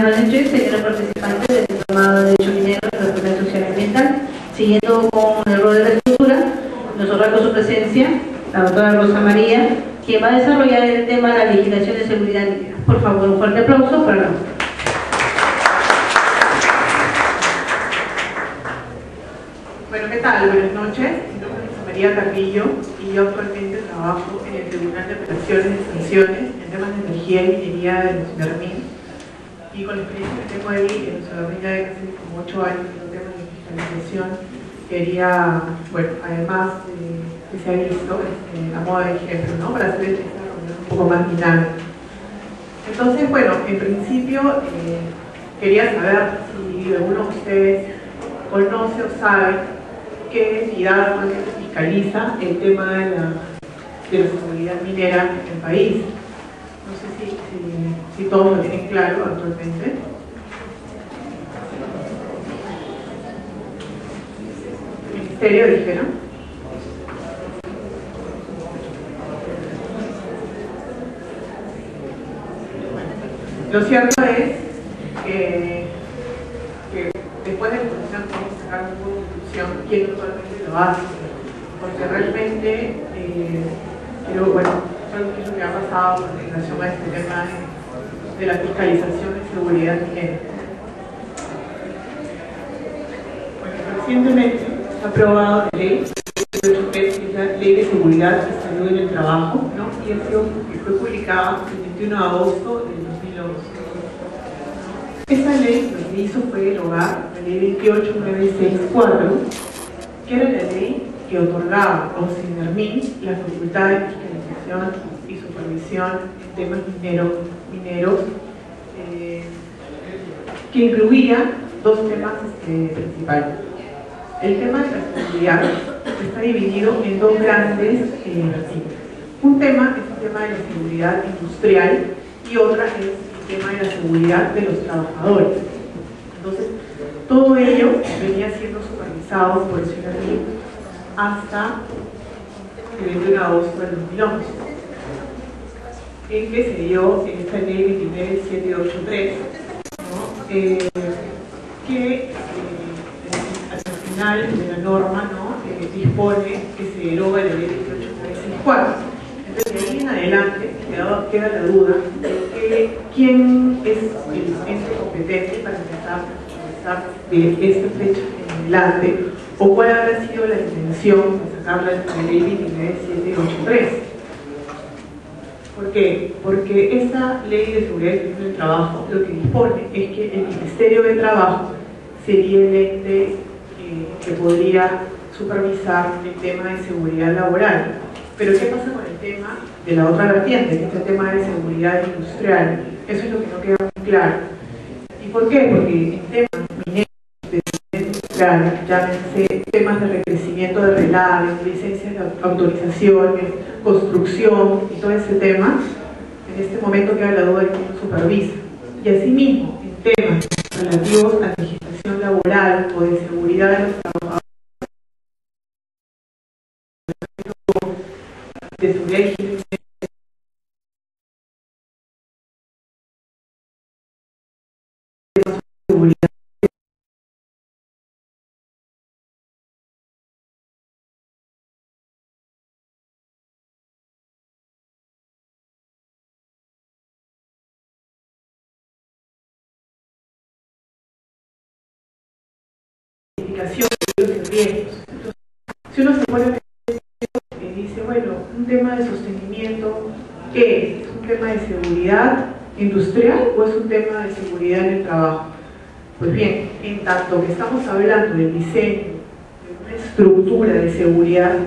buenas noches, señores participantes del diplomado de Derecho Minero y Responsabilidad Social y Ambiental. Siguiendo con el rol de la estructura, nos honra con su presencia la doctora Rosa María, quien va a desarrollar el tema de la legislación de seguridad minera. Por favor, un fuerte aplauso para la doctora. Bueno, ¿qué tal? Buenas noches. Mi nombre es Rosa María Carrillo y yo actualmente trabajo en el Tribunal de Apelaciones y Sanciones en temas de energía y minería de los Mermín. Y con la experiencia que tengo ahí en los Mermín ya de casi como 8 años en el tema de fiscalización, quería, bueno, además que se ha visto a modo de ejemplo, ¿no? Para hacer esta reunión un poco más dinámica. Entonces, bueno, en principio quería saber si alguno de ustedes conoce o sabe qué entidad actualmente fiscaliza el tema de la seguridad minera en el país. No sé si todos lo tienen claro actualmente. Ministerio, dijeron. Lo cierto es que después de la discusión vamos a sacar una conclusión quién actualmente lo hace, porque realmente pero bueno, algo que es lo que ha pasado en relación a este tema de la fiscalización de seguridad minera. Bueno, recientemente se ha aprobado la ley 88.3, que es la Ley de Seguridad y Salud en el Trabajo, ¿no? Y fue publicada el 21 de agosto del 2011. Esa ley lo que hizo fue derogar la ley 28964, que era la ley que otorgaba a Ocinermin la facultad de fiscalización y supervisión en temas mineros, que incluía dos temas principales. El tema de la seguridad está dividido en dos grandes vertientes. Un tema es el tema de la seguridad industrial y otra es el tema de la seguridad de los trabajadores. Entonces, todo ello venía siendo supervisado por el Ocinermin hasta el 21 de agosto del 2011, en que se dio en esta ley 29783, ¿no? Que al final de la norma, ¿no? Dispone que se deroga la ley 28964. Entonces, de ahí en adelante queda la duda de quién es el ente competente para empezar de esta fecha en adelante, o cuál habrá sido la intención de sacar la ley 29783. ¿Por qué? Porque esa ley de seguridad y salud del trabajo lo que dispone es que el Ministerio de Trabajo sería el ente que podría supervisar el tema de seguridad laboral. Pero ¿qué pasa con el tema de la otra vertiente, que es el tema de seguridad industrial? Eso es lo que no queda muy claro. ¿Y por qué? Porque en temas mineros, de seguridad industrial, llámense temas de recrecimiento de relaves, licencias de autorizaciones, construcción y todo ese tema, en este momento queda la duda de quién lo supervisa. Y asimismo, en temas relativos a la legislación laboral o de seguridad de los trabajadores, de seguridad y higiene, seguridad. De los riesgos. Si uno se pone y dice, bueno, un tema de sostenimiento, ¿qué es? ¿Es un tema de seguridad industrial o es un tema de seguridad en el trabajo? Pues bien, en tanto que estamos hablando del diseño de una estructura de seguridad,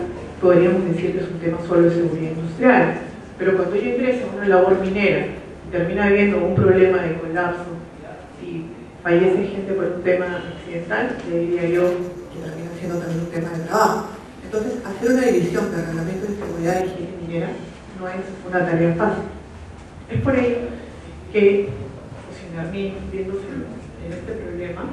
podríamos decir que es un tema solo de seguridad industrial. Pero cuando yo ingreso a una labor minera y termina habiendo un problema de colapso y fallece gente por un tema accidental, le diría yo que termina siendo también un tema de trabajo. Entonces, hacer una división de reglamento de seguridad y higiene minera no es una tarea fácil. Es por ello que Ocinermin, viéndose en este problema,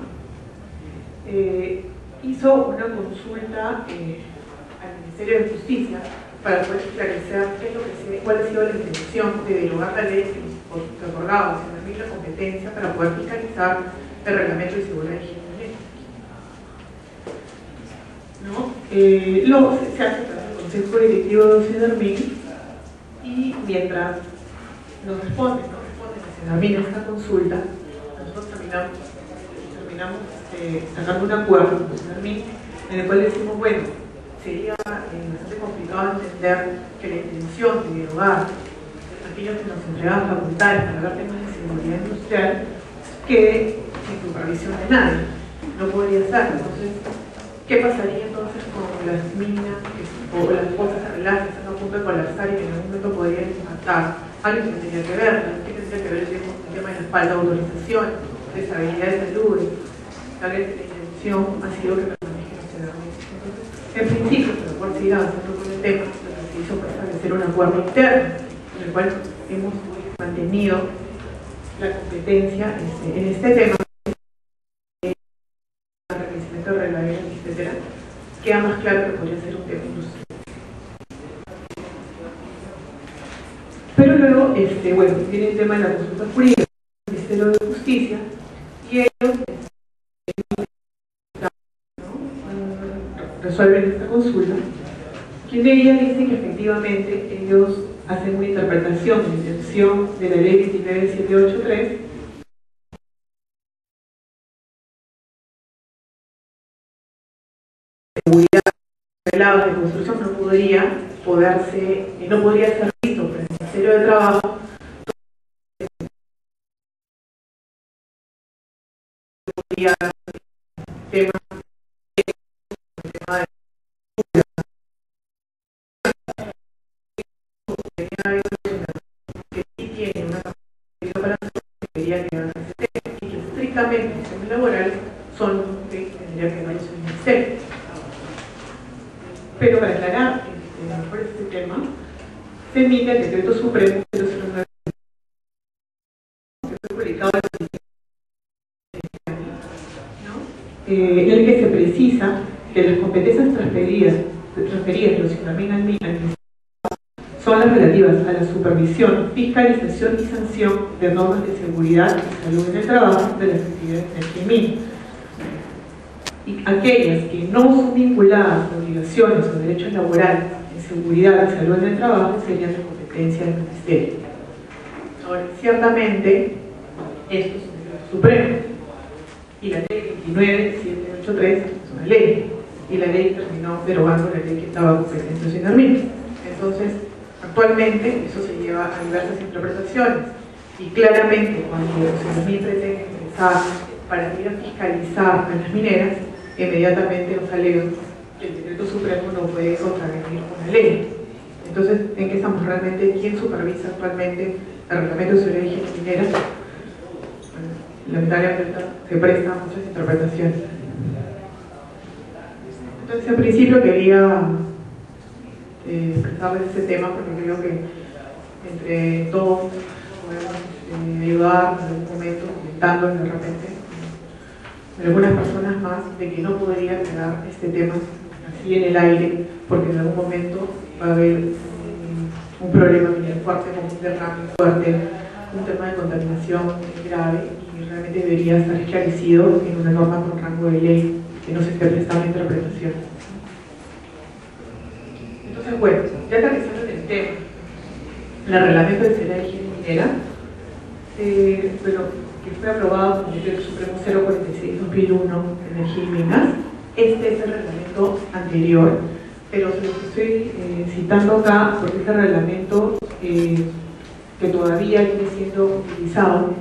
hizo una consulta al Ministerio de Justicia para poder esclarecer cuál ha sido la intención de derogar la ley que otorgaba a la competencia para poder fiscalizar el reglamento de seguridad y higiene. Luego se hace el Consejo Directivo de Sedarmin y mientras nos responden que Sedarmin esta consulta, nosotros terminamos sacando un acuerdo con Sedarmin en el cual decimos, bueno, sería bastante complicado entender que la intención de derogar aquellos que nos entregaban facultades para hablar temas de seguridad industrial que sin supervisión de nadie no podría ser. Entonces, ¿qué pasaría entonces con las minas o las fosas arregladas que están a punto de colapsar y que en algún momento podrían impactar? Alguien que tendría que ver, ¿qué tendría que ver el tema de la falta de autorización, deshabilidad de salud? Tal vez la intención ha sido que permanezca en este momento. Entonces, en principio, para poder seguir avanzando con el tema, lo que se hizo fue establecer un acuerdo interno, en el cual hemos mantenido la competencia en este tema, reconocimiento de reglajes, etcétera, queda más claro que podría ser un tema industrial. Pero luego, bueno, viene el tema de la consulta jurídica del Ministerio de Justicia y ellos resuelven esta consulta, quien de ella dice que efectivamente ellos hacen una interpretación de la intención de la ley 29783 seguridad reglados de construcción no podría ser visto por el Ministerio de Trabajo tema de que sí tiene una capacidad para que debería quedarse ese tema y que estrictamente en temas laborales son los que tendría que darse el ministerio. Pero para aclarar mejor este tema, se emite el Decreto Supremo 009, que fue publicado en el que se precisa que las competencias transferidas de los Sedarmin al MINA son las relativas a la supervisión, fiscalización y sanción de normas de seguridad y salud en el trabajo de las actividades de MINA. Y aquellas que no son vinculadas a obligaciones o derechos laborales en seguridad y salud en el trabajo serían de competencia del Ministerio. Ahora, ciertamente, esto es un decreto supremo y la ley 29783 es una ley y la ley terminó derogando la ley que estaba competencia de Sedarmin. Entonces, actualmente eso se lleva a diversas interpretaciones y claramente cuando Sedarmin pretende ingresar para ir a fiscalizar a las mineras, inmediatamente nos alegan que el Decreto Supremo no puede contravenir una ley. Entonces, ¿en qué estamos realmente? ¿Quién supervisa actualmente el reglamento de seguridad y higiene minera? Lamentablemente se presta a muchas interpretaciones. Entonces, en principio quería expresarles ese tema porque creo que entre todos podemos ayudar en algún momento, comentando de repente algunas personas más de que no podría quedar este tema así en el aire porque en algún momento va a haber un problema bien fuerte, como un derrame fuerte, un tema de contaminación grave y realmente debería estar esclarecido en una norma con rango de ley que no se esté prestando interpretación. Entonces, bueno, ya aterrizando en el tema, el reglamento de seguridad y higiene minera, que fue aprobado por el Decreto Supremo 046/2001 de Energía y Minas. Este es el reglamento anterior, pero se lo estoy citando acá porque es el reglamento que todavía viene siendo utilizado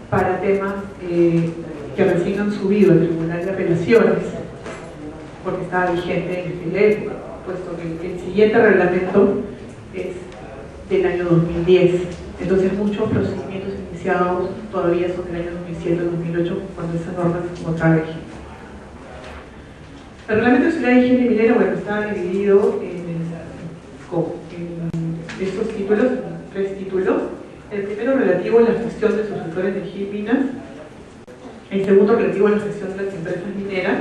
para temas que recién han subido al Tribunal de Apelaciones, porque estaba vigente en aquella época, puesto que el siguiente reglamento es del año 2010. Entonces muchos procedimientos iniciados todavía son del año 2007-2008, cuando esa norma se encontraba vigente. El reglamento de seguridad y higiene minera, bueno, está dividido en estos títulos, en 3 títulos. El primero relativo a la gestión del subsector de energía y minas. El segundo relativo a la gestión de las empresas mineras,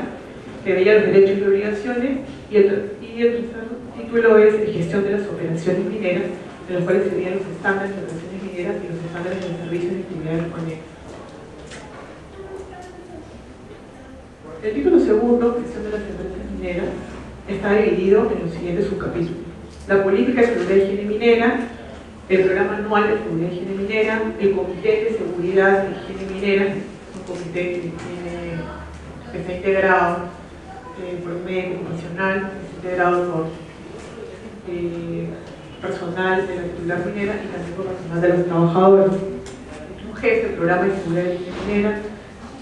que veía los derechos y obligaciones. Y el tercer título título es Gestión de las operaciones mineras, en los cuales serían los estándares de operaciones mineras y los estándares de servicios de actividades conexas. El título segundo, Gestión de las empresas mineras, está dividido en los siguientes subcapítulos: la política de seguridad y higiene minera, el programa anual de seguridad y higiene minera, el comité de seguridad y higiene minera, un comité que está integrado por un médico ocupacional, que está integrado por personal de la titular minera y también por personal de los trabajadores. Un jefe del programa de seguridad y higiene minera.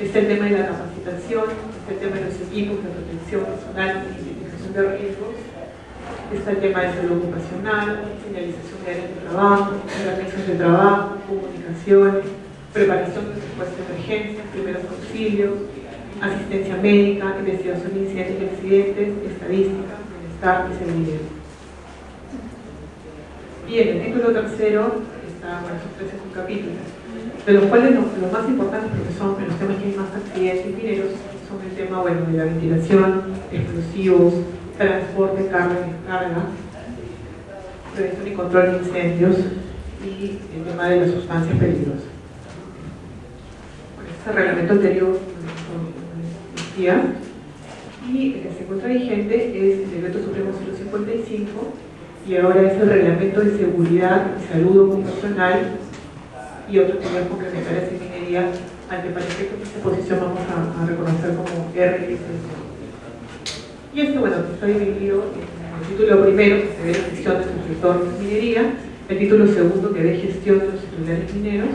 Está el tema de la capacitación, está el tema de los equipos de protección personal y identificación de riesgos, está el tema de salud ocupacional, señalización de áreas de trabajo, herramientas de trabajo, comunicaciones, preparación de respuesta de emergencias, primeros auxilios, asistencia médica, investigación de incidentes y accidentes, estadística, bienestar y seguridad. Bien, el título tercero está, bueno, son 13 subcapítulos, de los cuales los más importantes, porque son los temas que hay más accidentes mineros, son el tema, bueno, de la ventilación, explosivos, transporte, carga y descarga, prevención y control de incendios y el tema de las sustancias peligrosas. Bueno, este reglamento anterior existía y el que se encuentra vigente es el Decreto Supremo 055 y ahora es el Reglamento de Seguridad y Salud Ocupacional y otras medidas complementarias en minería, al que parece que esta posición vamos a reconocer como RIC. Y esto, bueno, está dividido en el título primero, que se ve la gestión del sector de minería, el título segundo, que ve gestión de los titulares mineros,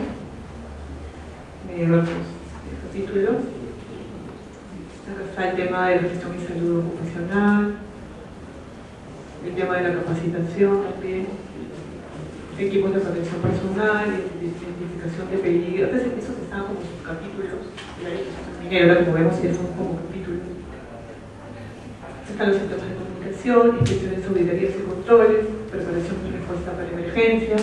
mediante estos títulos. Acá está el tema de la gestión y salud ocupacional, el tema de la capacitación también, equipos de protección personal, identificación de peligros. Entonces, esos están como subcapítulos de la legislación minera, como vemos, ya son como capítulos. Están los sistemas de comunicación, inspecciones auditorías y controles, preparación y respuesta para emergencias,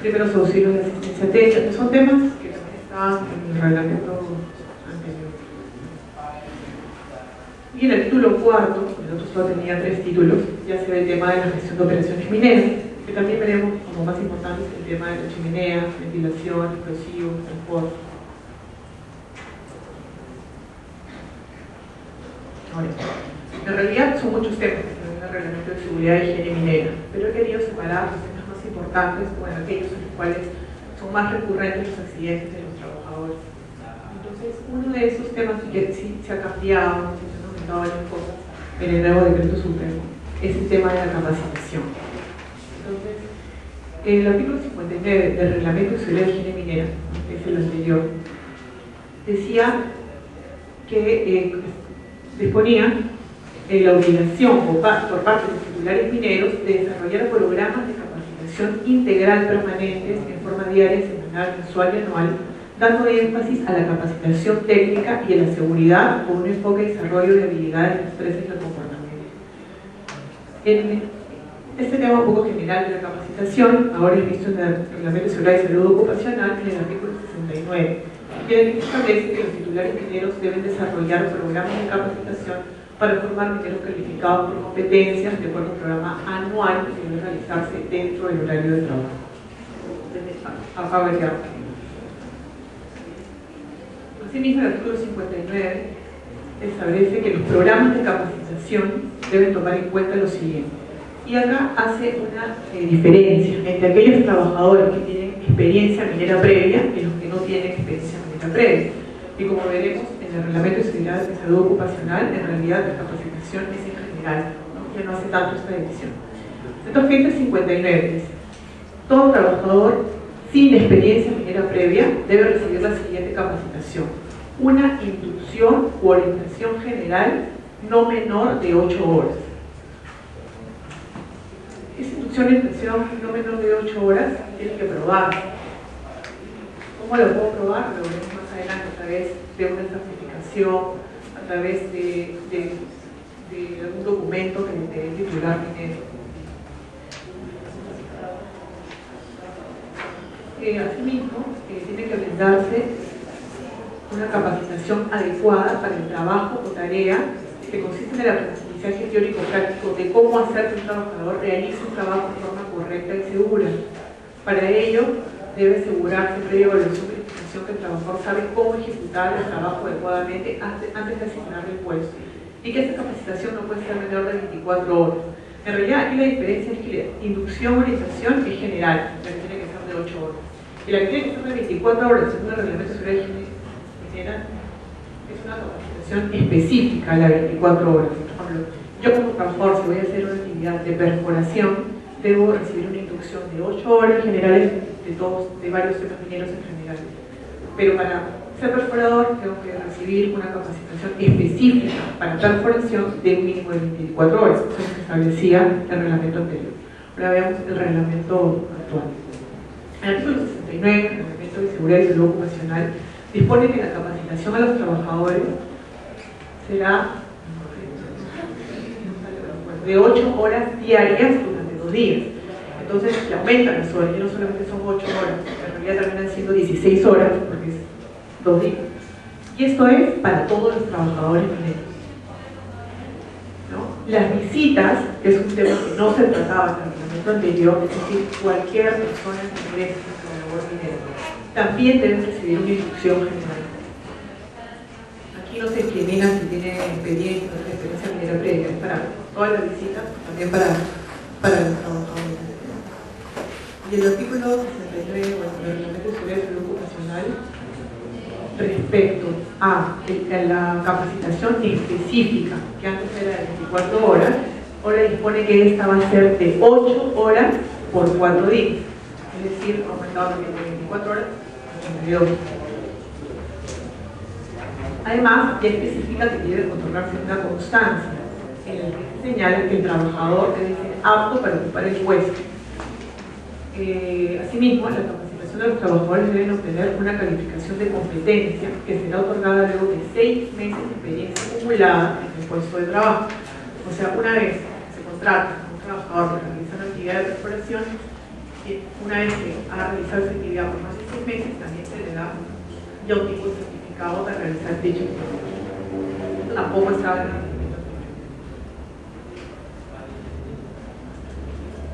primeros auxilios de asistencia técnica, que son temas que también estaban en el reglamento anterior. Y en el título cuarto, nosotros solo tenía 3 títulos, ya se ve el tema de la gestión de operaciones mineras, que también veremos como más importantes el tema de la chimenea, ventilación, explosivos, transporte. Ahora, en realidad son muchos temas en el reglamento de seguridad y higiene minera, pero he querido separar los temas más importantes, bueno, aquellos en los cuales son más recurrentes los accidentes de los trabajadores. Entonces, uno de esos temas que sí se ha cambiado, se han aumentado varias cosas en el nuevo decreto supremo, es el tema de la capacitación. Entonces, el artículo 59 del reglamento de seguridad y higiene minera, que es el anterior, decía que disponía la obligación por parte de los titulares mineros de desarrollar programas de capacitación integral permanentes en forma diaria, semanal, mensual y anual, dando énfasis a la capacitación técnica y a la seguridad con un enfoque de desarrollo de habilidades, destrezas y el comportamiento. Este tema un poco general de la capacitación ahora es visto en el Reglamento de Seguridad y Salud Ocupacional en el artículo 69, y en el que establece que los titulares mineros deben desarrollar programas de capacitación para formar mineros calificados por competencias de acuerdo a un programa anual que debe realizarse dentro del horario de trabajo. Asimismo, el artículo 59 establece que los programas de capacitación deben tomar en cuenta lo siguiente. Y acá hace una diferencia entre aquellos trabajadores que tienen experiencia minera previa y los que no tienen experiencia minera previa. Y como veremos en el Reglamento de Seguridad y Salud Ocupacional, en realidad la capacitación es en general, ¿no? Ya no hace tanto esta división. Entonces, el 59 dice: todo trabajador sin experiencia minera previa debe recibir la siguiente capacitación: una inducción u orientación general no menor de 8 horas. Esa inducción y orientación no menor de 8 horas tiene que probar. ¿Cómo lo puedo probar? Lo veremos más adelante, a través de una certificación, a través de algún documento que le dé el titular minero. Asimismo, tiene que brindarse una capacitación adecuada para el trabajo o tarea que consiste en el aprendizaje aprendizaje teórico-práctico de cómo hacer que un trabajador realice un trabajo de forma correcta y segura. Para ello, debe asegurarse previa evaluación y verificación que el trabajador sabe cómo ejecutar el trabajo adecuadamente antes de asignarle el puesto, y que esta capacitación no puede ser menor de 24 horas. En realidad, aquí la diferencia es que la inducción orientación es general, la que tiene que ser de 8 horas. Y la que tiene que ser de 24 horas, según el reglamento de seguridad general, es una capacitación específica, la de 24 horas. Por ejemplo, yo como trabajador, si voy a hacer una actividad de perforación, debo recibir una inducción de 8 horas generales de varios temas mineros en general. Pero para ser perforador tengo que recibir una capacitación específica para perforación de un mínimo de 24 horas. Eso se establecía el reglamento anterior. Ahora veamos el reglamento actual. El artículo 69 del reglamento de seguridad y salud ocupacional dispone que la capacitación a los trabajadores será de 8 horas diarias durante 2 días. Entonces se aumentan las horas, y no solamente son 8 horas, en realidad terminan siendo 16 horas porque es 2 días. Y esto es para todos los trabajadores mineros, ¿no? Las visitas, que es un tema que no se trataba en el reglamento anterior, es decir, cualquier persona que ingrese a la labor minera, también deben recibir una instrucción general. Aquí no se discrimina si tiene experiencia o no tiene experiencia minera previa, es para todas las visitas, también para los trabajadores. Y el artículo 69 del reglamento de seguridad y salud ocupacional, respecto a la capacitación específica, que antes era de 24 horas, ahora dispone que esta va a ser de 8 horas por 4 días. Es decir, aumentado de 24 horas a 82. Además, ya especifica que debe otorgarse una constancia en la que se señala que el trabajador debe ser apto para ocupar el puesto. Asimismo, la capacitación de los trabajadores deben obtener una calificación de competencia que será otorgada luego de 6 meses de experiencia acumulada en el puesto de trabajo. O sea, una vez se contrata a un trabajador para realizar una actividad de perforación, una vez que ha realizado esa actividad por más de 6 meses, también se le da ya un tipo de certificado para realizar dicho trabajo. Esto tampoco estaba en el reglamento anterior.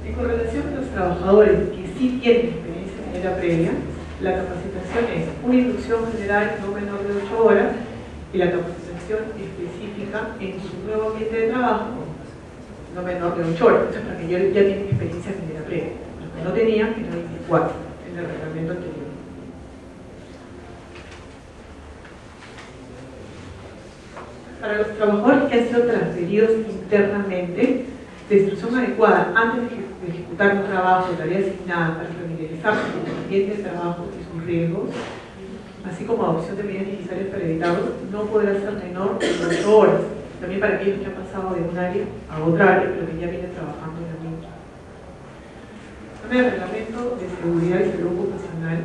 En correlación con los trabajadores que sí tienen experiencia minera previa, la capacitación es una inducción general no menor de 8 horas y la capacitación específica en su nuevo ambiente de trabajo no menor de 8 horas. Eso es para que ya tienen experiencia minera previa. Los que no tenían era 24 en el reglamento anterior. Para los trabajadores que han sido transferidos internamente, la instrucción adecuada antes de ejecutar un trabajo o tarea asignada para familiarizarse con el ambiente de trabajo y sus riesgos, así como adopción de medidas necesarias para evitarlos, no podrá ser menor de 8 horas. También para aquellos que han pasado de un área a otra área, pero que ya vienen trabajando en la misma. El reglamento de seguridad y salud ocupacional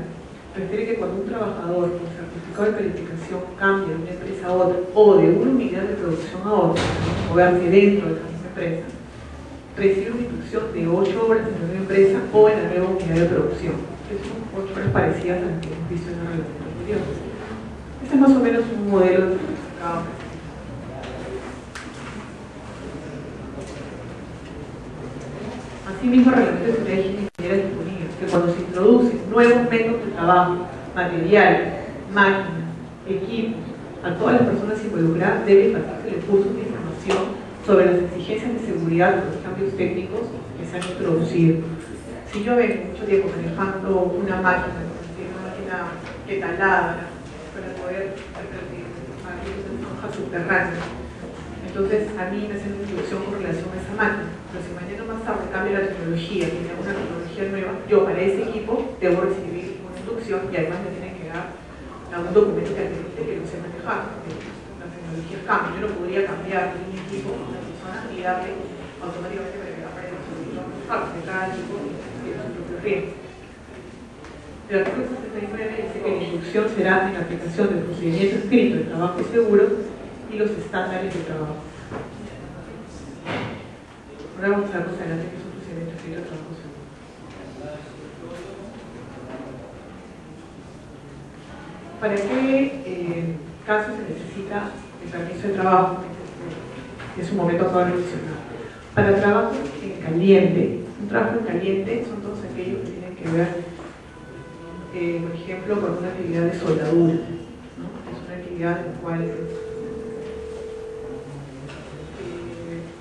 refiere que cuando un trabajador con certificado de calificación cambia de una empresa a otra o de una unidad de producción a otra, moverse dentro de la misma empresa, recibe una instrucción de 8 horas en la nueva empresa o en la nueva unidad de producción. Que son 8 horas parecidas a las que hemos visto en el reglamento anterior. Este es más o menos un modelo de certificado. Asimismo, el reglamento de seguridad ingeniera disponía que cuando se introducen nuevos métodos de trabajo, materiales, máquinas, equipos, a todas las personas involucradas debe impartirse cursos de información sobre las exigencias de seguridad de los cambios técnicos que se han introducido. Si yo vengo mucho tiempo manejando una máquina que taladra para poder repetir en hojas subterráneas, entonces a mí me hacen una introducción con relación a esa máquina. Pero si mañana más tarde cambia la tecnología, tiene una tecnología nueva, yo para ese equipo debo recibir una instrucción y además me tienen que dar un documento que acredite que lo sé manejar, porque las tecnologías cambian. Yo no podría cambiar de un equipo a una persona y darle automáticamente para que aprenda su manejar, porque cada equipo tiene su propio riesgo. El artículo 69 dice que la instrucción será en la aplicación del procedimiento escrito de trabajo seguro y los estándares de trabajo. Ahora vamos a ver más adelante que es un procedimiento escrito de trabajo seguro. ¿Para qué caso se necesita el permiso de trabajo? en su momento acabo de mencionar. Para trabajos en caliente, un trabajo en caliente son todos aquellos que tienen que ver, por ejemplo, con una actividad de soldadura, ¿no? Es una actividad en la cual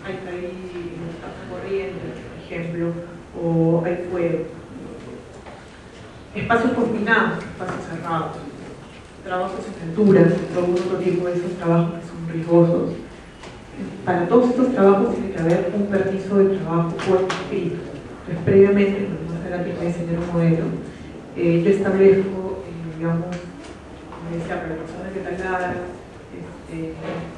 hay corriente, por ejemplo, o hay fuego. Espacios confinados, espacios cerrados, trabajos en altura, algún otro tipo de esos trabajos que son riesgosos. Para todos estos trabajos tiene que haber un permiso de trabajo por escrito. Entonces, previamente, cuando más adelante voy a enseñar un modelo, yo establezco, digamos, como decía, para la persona que taladra,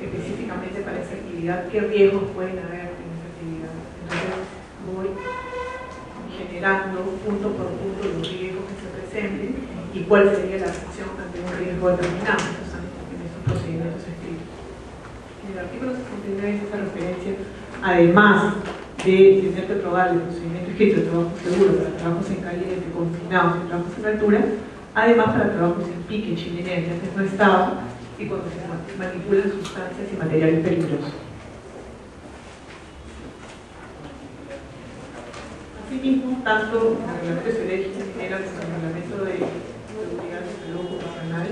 específicamente para esa actividad, qué riesgos pueden haber en esa actividad. Entonces, voy generando punto por punto los riesgos que se presenten y cuál sería la acción ante un riesgo determinado. Entonces, en esos procedimientos escritos. En el artículo 69 esa referencia, además de tener que probar el procedimiento escrito de trabajo seguro para trabajos en caliente, confinados y trabajos en altura, además para trabajos en pique, chimenea, que antes no estaba, y cuando se manipulan sustancias y materiales peligrosos. Asimismo, tanto en el reglamento de seguridad minera como en el reglamento de seguridad de salud ocupacional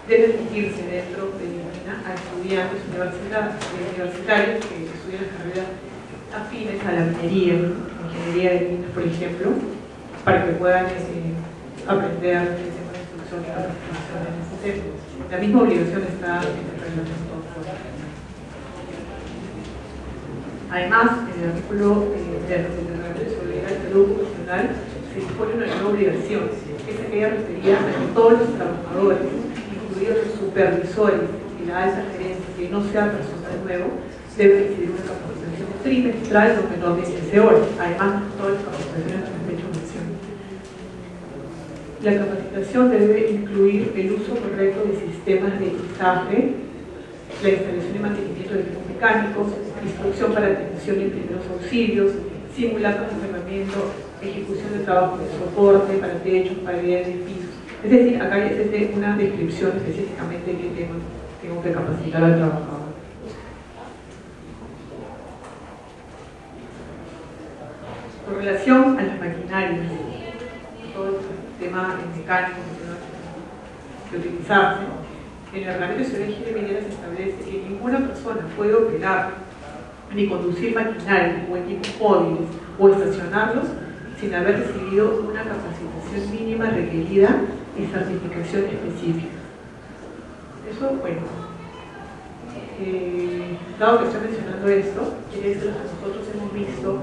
debe emitirse dentro de la mina a estudiantes universitarios que estudian las carreras afines a la minería, ingeniería de minas, por ejemplo, para que puedan aprender el tema de instrucción y capacitación en ese tema. La misma obligación está en el reglamento. Además, en el artículo del reglamento de seguridad y salud ocupacional se dispone una nueva obligación, que es aquella referida a que todos los trabajadores, incluidos los supervisores y la alta gerencia, que no sea personal nuevo, deben recibir una capacitación trimestral no menor de 15 horas, además de todas las capacitaciones que he hecho mención. La capacitación debe incluir el uso correcto de sistemas de equipaje, la instalación y mantenimiento de equipos mecánicos, instrucción para atención y primeros auxilios, simulacros de entrenamiento, ejecución de trabajos de soporte para techos, paredes y pisos. Es decir, acá es una descripción específicamente de qué tema tengo que capacitar al trabajador. Con relación a las maquinarias, todo el tema mecánico que utilizarse, en el reglamento de seguridad higiene minera se establece que ninguna persona puede operar ni conducir maquinaria o equipos móviles o estacionarlos sin haber recibido una capacitación mínima requerida y certificación específica. Eso, bueno, dado que estoy mencionando esto, quiere decir que nosotros hemos visto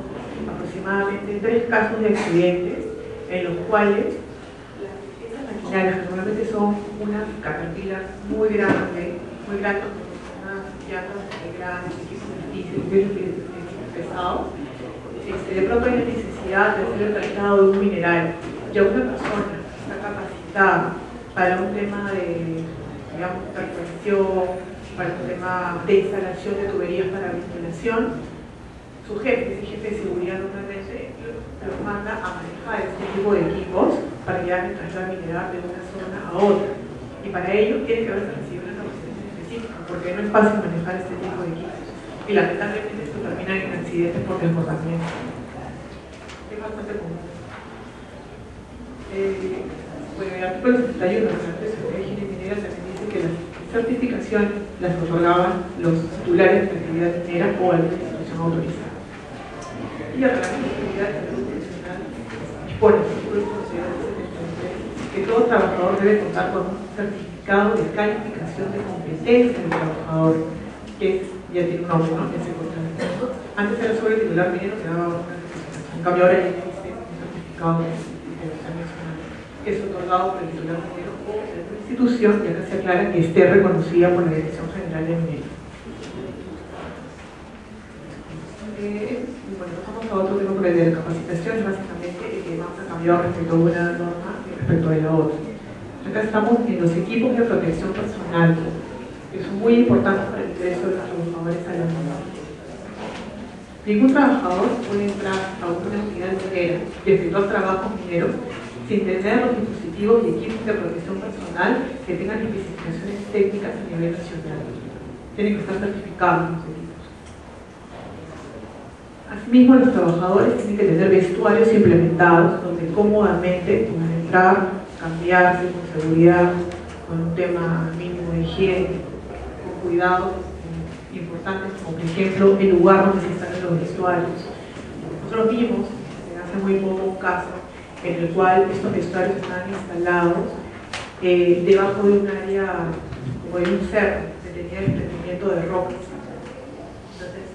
aproximadamente 3 casos de accidentes en los cuales esas maquinarias, que normalmente son una caterpillar muy grande, con unas llantas grandes, equipos difíciles, pesados, de pronto hay la necesidad de hacer el traslado de un mineral. Ya una persona está capacitada para un tema de, digamos, perforación, para un tema de instalación de tuberías para ventilación, su jefe, el jefe de seguridad normalmente los manda a manejar este tipo de equipos para que hagan el traslado mineral de una zona a otra. Y para ello tiene que haberse recibido una capacitación específica, porque no es fácil manejar este tipo de equipos. Y lamentablemente esto termina en accidentes por desbordamiento. Es bastante común. Bueno, el artículo 71 de la Ley de Seguridad y Higiene Minera también dice que las certificaciones las otorgaban los titulares de la actividad minera o alguna institución autorizada. Y el reglamento de seguridad y salud profesional dispone en el artículo 73 que todo trabajador debe contar con un certificado de calificación de competencia del trabajador, que ya tiene un nombre, ¿no? Que se contrata. Antes era sobre el titular minero que daba una certificación. En cambio ahora ya existe un certificado de nacional que es otorgado por el titular minero o de una institución, y acá se aclara que esté reconocida por la Dirección General de Minería. Bueno, pasamos a otro tema por el de capacitación, básicamente que vamos a cambiar respecto a una norma y respecto a la otra. Acá estamos en los equipos de protección personal, que son muy importantes para el ingreso de los trabajadores a la norma. Ningún trabajador puede entrar a una unidad minera y efectuar trabajos mineros sin tener los dispositivos y equipos de protección personal que tengan especificaciones técnicas a nivel nacional. Tienen que estar certificados los equipos. Asimismo, los trabajadores tienen que tener vestuarios implementados donde cómodamente puedan entrar, cambiarse con seguridad, con un tema mínimo de higiene, con cuidados importantes, como por ejemplo el lugar donde se instalan los vestuarios. Nosotros vimos hace muy poco un caso en el cual estos vestuarios estaban instalados debajo de un área como de un cerro que tenía el desprendimiento de rocas. Entonces,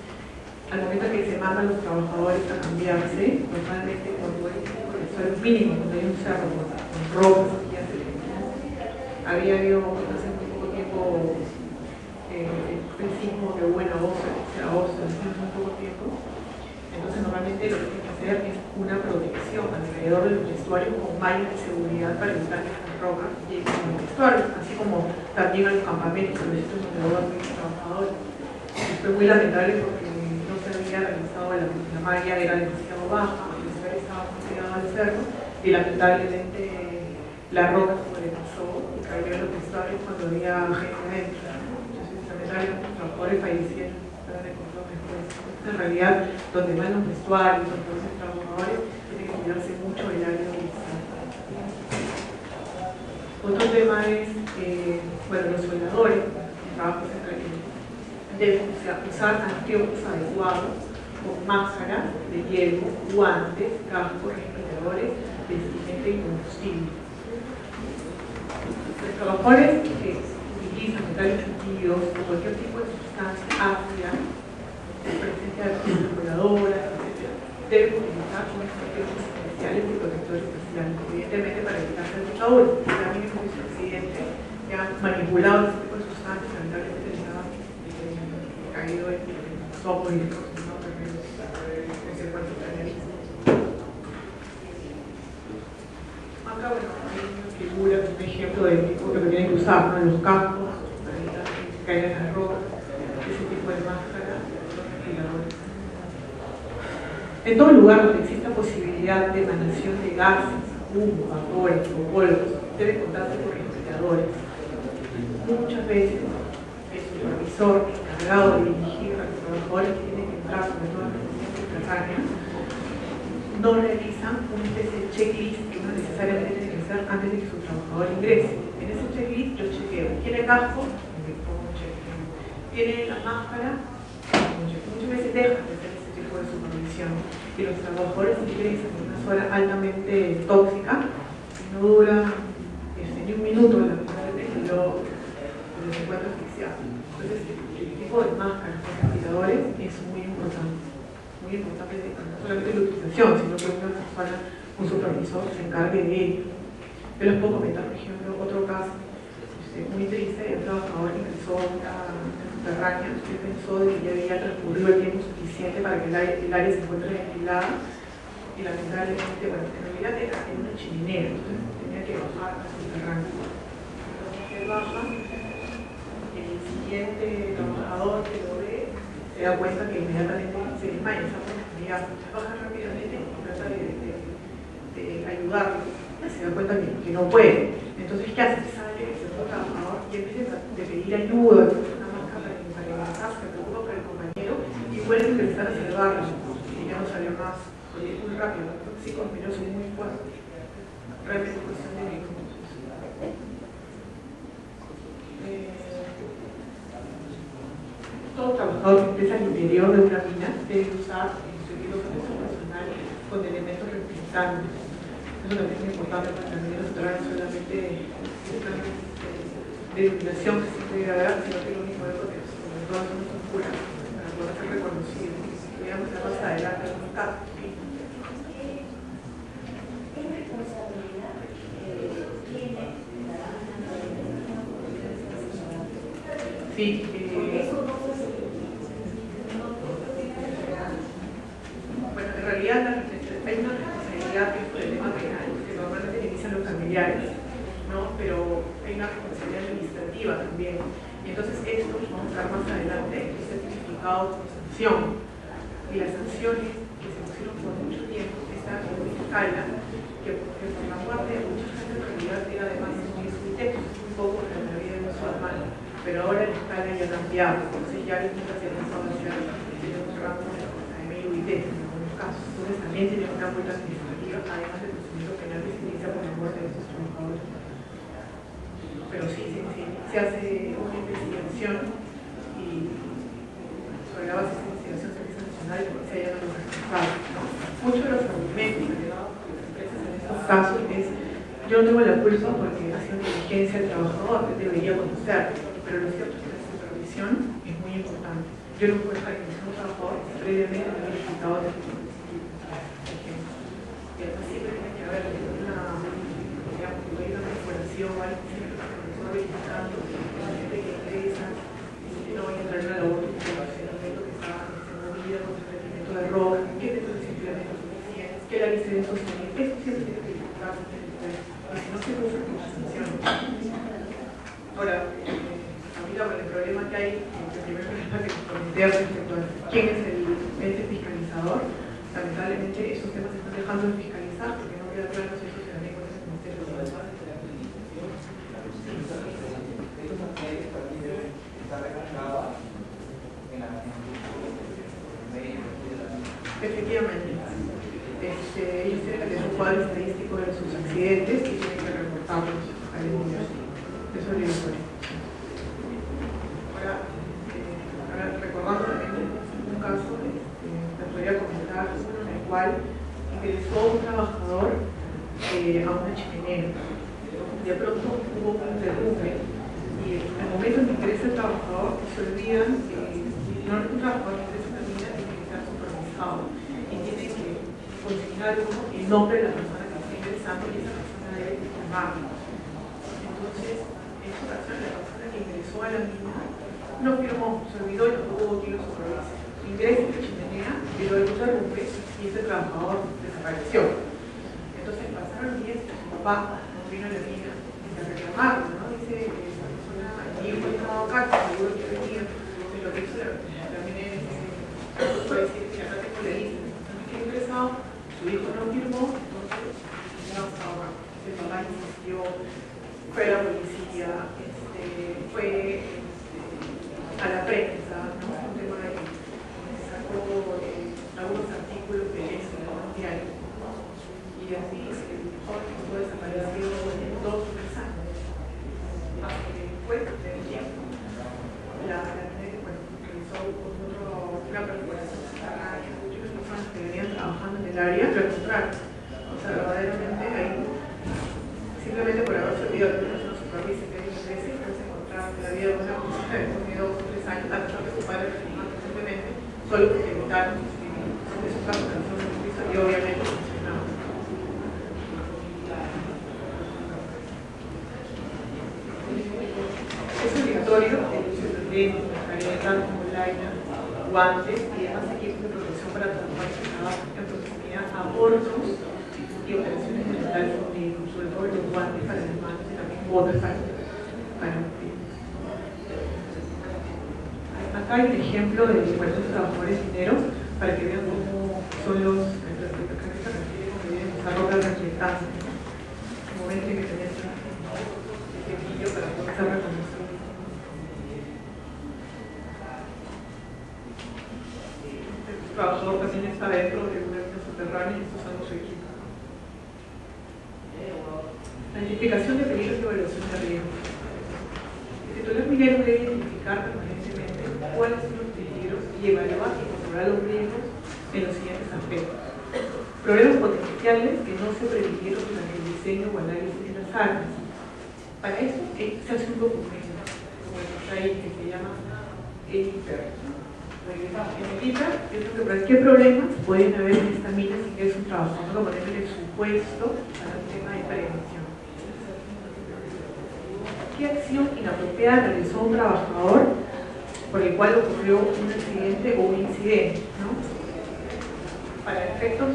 al momento que se mandan los trabajadores a cambiarse, normalmente cuando hay un vestuario mínimo, cuando hay un cerro con rocas, había habido hace muy poco tiempo el sismo de Buena Osa, hace muy poco tiempo. Entonces normalmente lo que hay que hacer es una protección alrededor del vestuario con mallas de seguridad para evitar que las rocas lleguen a los vestuarios, así como también a los campamentos, a los sitios donde duermen los trabajadores. Y fue muy lamentable porque no se había realizado la malla, era demasiado baja, el vestuario estaba muy pegado al cerro y lamentablemente la roca sobrepasó y cayó en los vestuarios cuando había gente adentro. Entonces lamentablemente los trabajadores fallecieron. En realidad, donde van los vestuarios, donde van los trabajadores, tiene que cuidarse mucho el área visual. Otro tema es, bueno, los soldadores, trabajos en realidad, deben usar anteojos adecuados, con máscara de hielo, guantes, cascos, respiradores, vestimenta y combustible. Los trabajadores que utilizan metales fundidos o cualquier tipo de sustancia ácida, presencia de calculadoras, etc., deben utilizar unos anteojos especiales y protectores especiales, evidentemente para evitar salpicaduras. También hemos visto accidentes que han manipulado este tipo de sustancias, lamentablemente les han caído en los ojos y los consecuencias canalizas. Acá, bueno, hay una figura, un ejemplo del tipo que tienen que usar, ¿no? Los cascos, para evitar que caigan las rocas, ese tipo de máscara. En todo lugar donde exista posibilidad de emanación de gases, humo, vapores o polvos, debe contarse con respiradores. Muchas veces el supervisor encargado de dirigir a los trabajadores que tienen que entrar, sobre todo en las oficinas subterráneas, no realizan una especie de checklist que uno necesariamente tiene que hacer antes de que su trabajador ingrese. En ese checklist yo chequeo, ¿tiene casco? Me pongo un check. ¿Tiene la máscara? Muchas veces dejan de hacer ese tipo de supervisión y los trabajadores ingresan en una zona altamente tóxica y no dura ni un minuto lamentablemente y luego se encuentra asfixiado. Entonces el tipo de máscaras y respiradores es muy importante no solamente la utilización, sino que una persona, un supervisor se encargue de ello. Yo les puedo comentar, por ejemplo, otro caso muy triste. El trabajador ingresó a una subterránea, usted pensó de que ya había transcurrido el tiempo suficiente para que el área se encuentre ventilada y lamentablemente, bueno, en realidad era en una chimenea, entonces tenía que bajar a subterránea. Entonces él baja, el siguiente trabajador que lo ve se da cuenta que inmediatamente se desmaya, baja rápidamente y trata de ayudarlo, se da cuenta que no puede. Entonces, ¿qué hace? Sale el segundo trabajador y empieza de pedir ayuda, una máscara para ingresar, se preocupa por el compañero y vuelve a ingresar a salvarlo. Y ya no salió más, porque es muy rápido, los psicos son muy fuertes. Realmente es cuestión de minutos. Todo trabajador que empieza al interior de una mina debe usar su equipo de protección personal con elementos reflectantes. Eso también es importante para que también los traen solamente de iluminación que se puede haber, sino que lo mismo de protección, sobre todo son oscuras, para poder ser reconocidos. Podríamos hacer más adelante algunos casos. Sí, bueno, en realidad hay una responsabilidad que es por el tema penal, que normalmente inician los familiares, ¿no? Pero hay una responsabilidad administrativa también. Y entonces esto, vamos a ver más adelante, está tipificado por sanción. Y las sanciones que se pusieron por mucho tiempo están en una escala que por la muerte de mucha gente en realidad era además muy subtexto, un poco en la vida de un humano. Pero ahora la escala ya ha cambiado, entonces ya hay muchas se han pasado a ser un rango de 1.000 UIT. casos. Entonces también tiene una multa administrativa, además del procedimiento penal que se inicia por la muerte de estos trabajadores. Pero sí, se hace una investigación y sobre la base de esa investigación se empieza a sancionar y se hallan a los responsables. Muchos de los argumentos alegados por las empresas en estos casos es: yo no tengo la culpa porque ha sido negligencia del trabajador, que debería conocer, pero lo cierto es que la supervisión es muy importante. Yo no puedo dejar que un trabajador previamente me haya explicado de ejemplo. Y además siempre tiene que haber una corporación, hay siempre que se va verificando, la gente que ingresa, no voy a entrar en una labor de funcionamiento que está movida con el rendimiento de error, qué métodos de implementos suficientes, qué la licencia sostenible, eso siempre tiene que verificarse. Si no se usa con sanciones. Ahora, ahorita con el problema que hay, el primer problema que comenté respecto a quién es el ente fiscalizador, lamentablemente esos temas se están dejando de fiscalizar porque no queda claro si eso se daría con ese ministerio. Efectivamente. Ellos tienen que tener un cuadro estadístico de sus accidentes y tienen que reportarlos al INDER. Eso es obligatorio. Ahora, recordando también un caso, les podría comentar uno en el cual ingresó un trabajador a una chimenea. De pronto hubo un derrumbe y al momento en que ingresa el trabajador se olvidan que no es un trabajador que ingresa a una mina, tiene que estar supervisado y tiene que consignar el nombre de la persona que está ingresando y esa persona debe firmarlo. Entonces, en esa ocasión, la persona que ingresó a la mina no firmó, se olvidó y tampoco hubo quien lo supervise. Ingresa en la chimenea, pero el derrumbe y ese trabajador desapareció. Entonces, pasaron días y su papá no vino a la mina a reclamarlo, ¿no? Dice que esa persona allí fue tomado acá, seguro que venía. Entonces, lo que hizo la mina es fue decir que acá tengo la lista de personas que han ingresado. Su hijo no firmó, entonces no estaba. El papá insistió, fue a la policía, fue a la prensa, ¿no? Un tema de que sacó algunos artículos de eso en el diario. Y así el joven estuvo desaparecido en 2 o 3 años. Hasta que después del tiempo, realizó una perforación subterránea. Muchas personas que venían trabajando en el área lo encontraron. O sea, verdaderamente ahí, simplemente por haberse olvidado que no supervisa que hay un precio, pues se encontraron en la vida de una persona que después de 2 o 3 años, a pesar de su padre recientemente, solo porque evitaron de su caso de la zona de justicia y obviamente funcionaba. Es obligatorio el uso de lentes, mascaretas, polainas, guantes y demás equipos de protección para trabajar en proximidad a hornos y operaciones generales médicos, sobre todo los guantes para las manos y también botas para los pies. Acá hay un ejemplo de estos trabajadores mineros para que vean cómo son los esa ropa de reflectante. Como ven, tiene que tener este brillo para poder ser reconocido. El trabajador también está dentro de una mina subterránea y está usando su equipo. La identificación de peligros y evaluación de riesgos. El titular minero debe identificar permanentemente cuáles son los peligros y evaluar y controlar los riesgos en los siguientes aspectos. Problemas potenciales que no se previnieron durante el diseño o análisis de las armas. Para eso se hace un documento, como el que está ahí, que se llama EIPER. En el EIPER, yo tengo que ver qué problemas pueden haber en esta mina sin que es un trabajo, no poner el supuesto para un tema de prevención. ¿Qué acción inapropiada realizó un trabajador por el cual ocurrió un accidente o un incidente, ¿no? Para efectos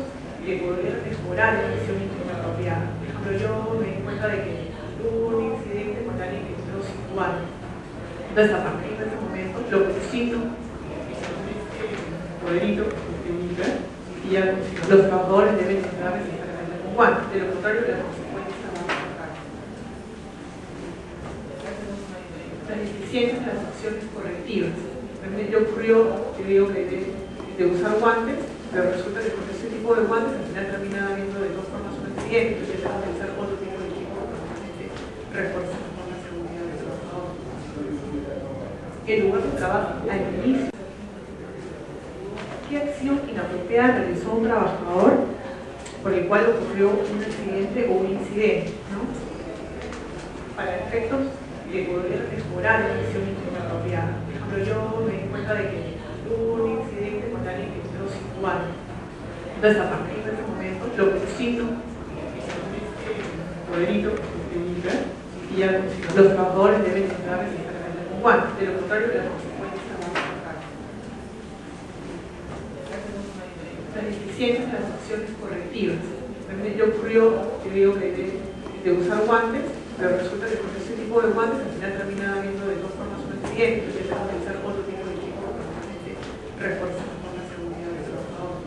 de poder mejorar la acción inapropiada. Por ejemplo, yo me di cuenta de que hubo un incidente con alguien que entró sin guantes. Entonces, a partir de ese momento, lo consigno poderito y ya los trabajadores deben entrar necesariamente con guantes. De lo contrario, la consecuencia va a bajar. Las deficiencias de las acciones correctivas. También yo ocurrió, yo digo que de usar guantes, pero resulta que el profesor tipo de guantes, al final termina habiendo de todas formas un accidente, entonces tenemos que utilizar otro tipo de equipo que normalmente refuerza con la seguridad del trabajador. El lugar de trabajo al inicio. ¿Qué acción inapropiada realizó un trabajador por el cual ocurrió un accidente o un incidente, ¿no? Para efectos de poder mejorar la acción inapropiada. Por ejemplo, yo me di cuenta de que hubo un incidente con alguien que quedó situado. Entonces, a partir de ese momento, lo consigno poderito y ya los trabajadores deben entrar necesariamente con guantes. De lo contrario, las consecuencias van a bajar. Las deficiencias, las acciones correctivas. También yo ocurrió, que digo que de usar guantes, pero resulta que con ese tipo de guantes al final termina habiendo de todas formas un accidente, entonces tengo que utilizar otro tipo de equipo que normalmente refuerza con la seguridad del trabajador.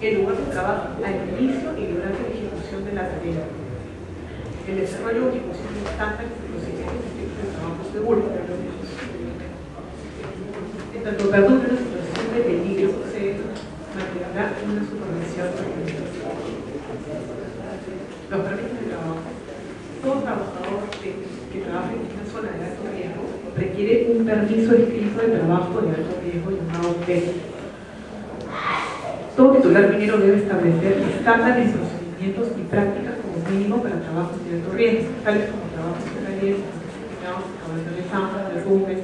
El lugar de trabajo al inicio y durante la ejecución de la tarea. El desarrollo o ejecución de estándares de procedimientos de tipos de trabajo seguro. En tanto perdure una situación de peligro, se mantenerá una supervisión. Los permisos de trabajo. Todo trabajador que trabaje en una zona de alto riesgo requiere un permiso escrito de trabajo de alto riesgo llamado PET. Todo titular minero debe establecer estándares, procedimientos y prácticas como mínimo para trabajos de alto riesgo, tales como trabajos en relieve, excavaciones amplas, derrumbes,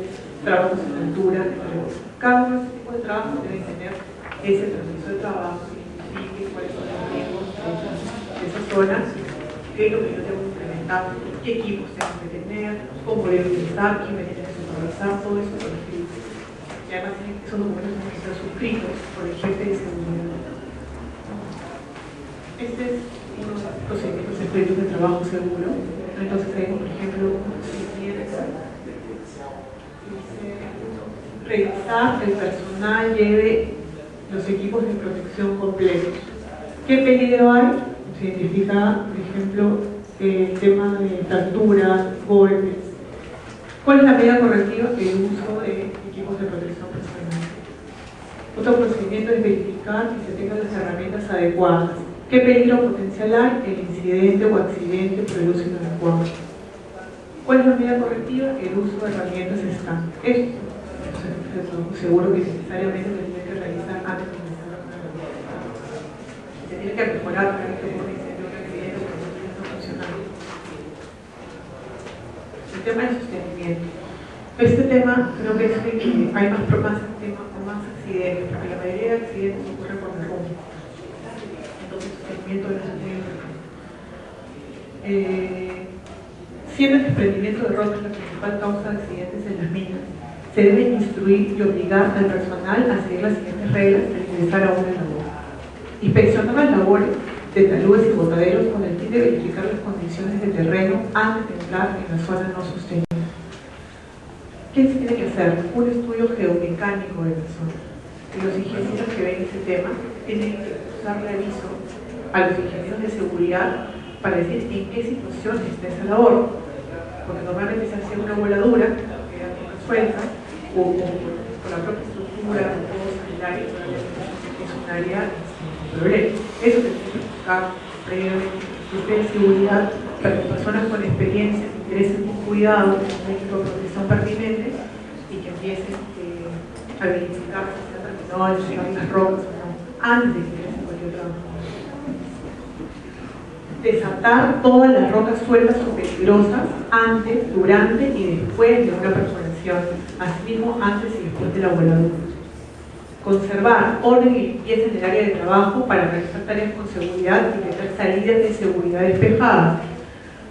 trabajos en altura, entre otros. Cada uno de estos tipos de trabajos debe tener ese permiso de trabajo que indique cuáles son los riesgos de esas zonas, qué es lo que yo tengo que implementar, qué equipos tengo que tener, cómo debo utilizar, quién me tiene que supervisar, todo eso por escrito. Y además esos documentos tienen que ser suscritos por el jefe de seguridad. Este es uno de los procedimientos secretos de trabajo seguro. Entonces tenemos, por ejemplo, revisar que el personal lleve los equipos de protección completos. ¿Qué peligro hay? Se identifica, por ejemplo, el tema de fracturas, golpes. ¿Cuál es la medida correctiva? El uso de equipos de protección personal. Otro procedimiento es verificar que se tengan las herramientas adecuadas. ¿Qué peligro potencial hay? El incidente o accidente por el uso inadecuado. ¿Cuál es la medida correctiva? El uso de herramientas estándar. Esto seguro que necesariamente se tiene que realizar antes de comenzar la prueba. Se tiene que mejorar para que un incendio o un accidente por no está funcionando. El tema del sostenimiento. Este tema creo que es el que hay más accidentes, porque la mayoría de accidentes ocurren por derrumbe. Entonces el sostenimiento de los muy importante. Siendo el desprendimiento de rocas la principal causa de accidentes en las minas, se debe instruir y obligar al personal a seguir las siguientes reglas al ingresar a una labor. Inspeccionar las labores de taludes y botaderos con el fin de verificar las condiciones del terreno antes de entrar en la zona no sostenida. ¿Qué se tiene que hacer? Un estudio geomecánico de la zona. Y los ingenieros que ven este tema tienen que darle aviso a los ingenieros de seguridad para decir en qué situación está esa labor. Porque normalmente se hace una voladura, queda toda suelta, o por la propia estructura, o todo sanitario, es un área con problemas. Eso se tiene que buscar previamente, de seguridad, para que personas con experiencia se interesen con cuidado, con un equipo de protección pertinente y que empiecen a verificar si se han terminado de llegar las rocas o no, antes de que ingresen cualquier trabajo. Desatar todas las rocas sueltas o peligrosas antes, durante y después de una perforación, asimismo antes y después de la voladura. Conservar orden y limpieza en el área de trabajo para realizar tareas con seguridad y tener salidas de seguridad despejadas,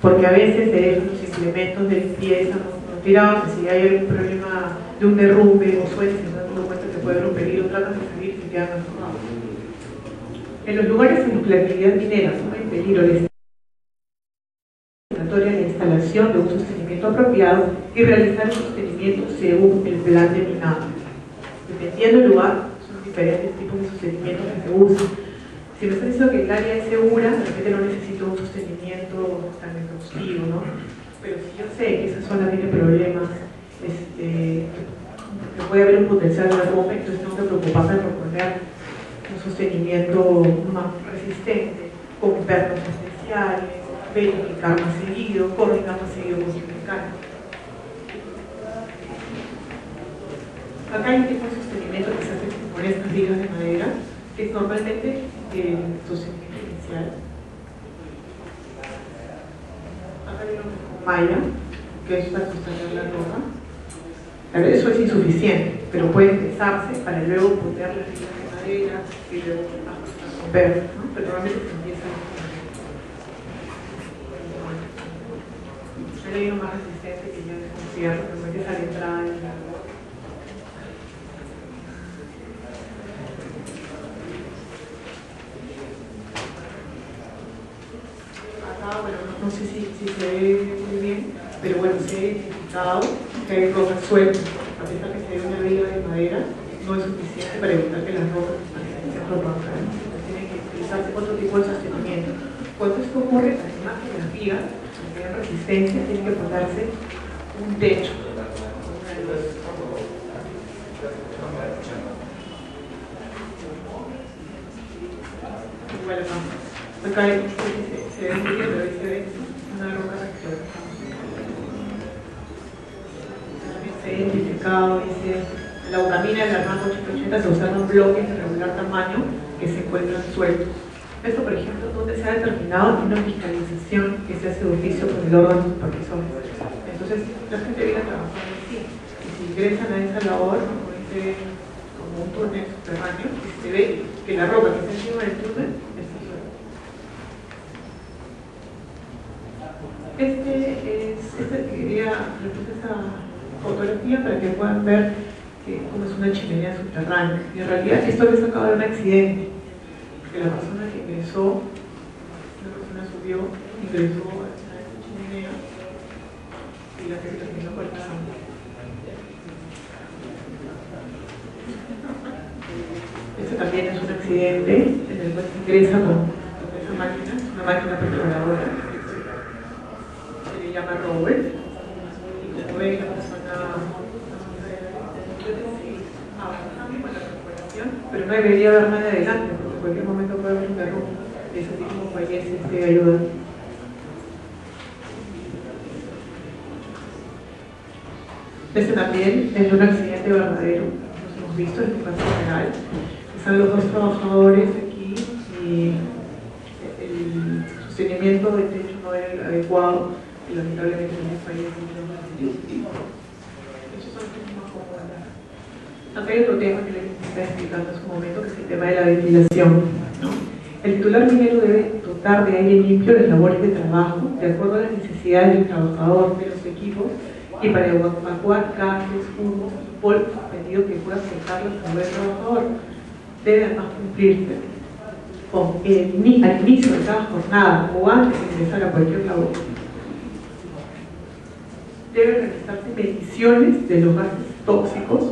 porque a veces se dejan los implementos de limpieza no tirados, y si hay algún problema de un derrumbe o suelto, si no te das cuenta que puede haber un peligro, tratan de salir y se quedan atrapados. En los lugares en los que la actividad minera pone en peligro la instalación de un sostenimiento apropiado y realizar el sostenimiento según el plan de minado. Dependiendo del lugar, son diferentes tipos de sostenimientos que se usan. Si me está diciendo que el área es segura, de repente no necesito un sostenimiento tan exhaustivo, ¿no? Pero si yo sé que esa zona tiene problemas, que puede haber un potencial de derrumbe, entonces tengo que preocuparme por poner un sostenimiento más resistente, con pernos especiales, verificar más seguido, coordinar más seguido con su mecánico. Acá hay un tipo de sostenimiento que se hace con estas vigas de madera, que es normalmente el sostenimiento inicial. Acá hay uno con malla, que es para sostener la ropa. Claro, eso es insuficiente, pero puede empezarse para luego poner las vigas de madera y luego romper, ¿no? Pero normalmente se empieza a hay uno más resistente que ya es con cierre, pero empieza a la entrada y la... Bueno, no sé si se ve muy bien, pero bueno, se ha identificado que hay rocas sueltas. A pesar que se ve una viga de madera, no es suficiente para evitar que las rocas se rompan. Entonces tiene que utilizarse otro tipo de sostenimiento. Cuando esto ocurre, además de las vigas, que tengan resistencia, tiene que ponerse un techo. Igual acá hay, se ve muy bien, pero ahí se ve una roca rectora. Se ha identificado, dice, la uramina del rango 880 se usaron bloques de regular tamaño que se encuentran sueltos. Esto, por ejemplo, donde se ha determinado una fiscalización que se hace de oficio por el órgano supervisor. Entonces, la gente viene a trabajar así. Y si ingresan a esa labor, como un túnel subterráneo, se ve que la roca que está encima del túnel está suelta. Quería representar esa fotografía para que puedan ver cómo es una chimenea subterránea. Y en realidad esto lo he sacado de un accidente, que la persona que ingresó, una persona subió, ingresó a esa chimenea y la que terminó cortando. Este también es un accidente en el cual se ingresa con esa máquina, una máquina perforadora. Se le llama Robert. Y como ven, la persona avanzando con la perforación, pero no debería haber nada adelante, porque en cualquier momento puede haber un derrumbe. Y ese tipo fallece de ayuda. Este también es un accidente verdadero. Nos hemos visto en el caso real. Están los dos trabajadores aquí y el sostenimiento del techo no era el adecuado y lamentablemente también fallecen. Esos son los temas más comunes. Acá hay otro tema que les estaba explicando hace un momento, que es el tema de la ventilación, ¿no? El titular minero debe dotar de aire limpio las labores de trabajo de acuerdo a las necesidades del trabajador, de los equipos, y para evacuar gases, humos, polvo suspendido que pueda afectar la salud del trabajador. Debe además cumplirse al inicio de cada jornada o antes de ingresar a cualquier labor. Deben realizarse mediciones de los gases tóxicos,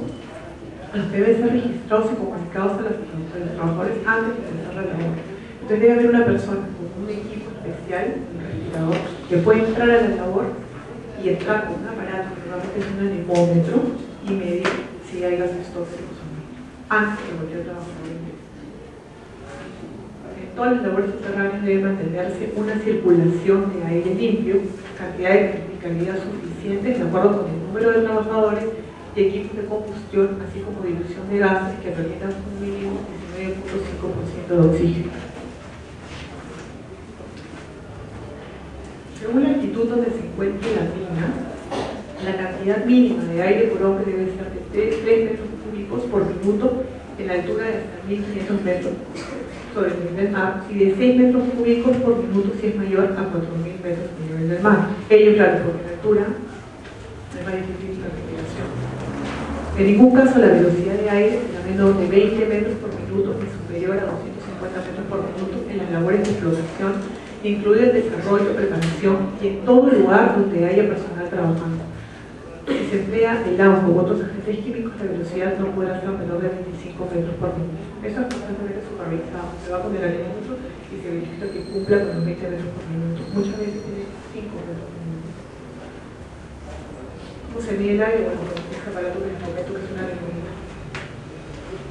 los que deben ser registrados y comunicados a los trabajadores antes de empezar la labor. Entonces debe haber una persona con un equipo especial, un respirador, que puede entrar a la labor y entrar con un aparato que normalmente es un anemómetro y medir si hay gases tóxicos o no, antes de cualquier trabajador. En todas las labores subterráneas debe mantenerse una circulación de aire limpio, cantidad y calidad suficientes de acuerdo con el número de trabajadores y equipos de combustión, así como dilución de gases que permitan un mínimo 19.5% de oxígeno. Según la altitud donde se encuentre la mina, la cantidad mínima de aire por hombre debe ser de 3 metros cúbicos por minuto en la altura de hasta 1500 metros sobre el nivel del mar y de 6 metros cúbicos por minuto si es mayor a 4000 metros sobre el nivel del mar. Ello, claro, porque la altura es más difícil la respiración. En ningún caso la velocidad de aire será menor de 20 metros por minuto y superior a 250 metros por minuto en las labores de flotación, incluye el desarrollo, preparación y en todo lugar donde haya personal trabajando. Si se emplea el agua u otros agentes químicos, la velocidad no podrá ser menor de 25 metros por minuto. Eso es constantemente supervisado. Se va con el alimento y se verifica que cumpla con los 20 metros por minuto. Muchas veces tiene 5 metros por minuto. ¿Cómo se mide el aire? Bueno, con este aparato que les comento que es una reunión.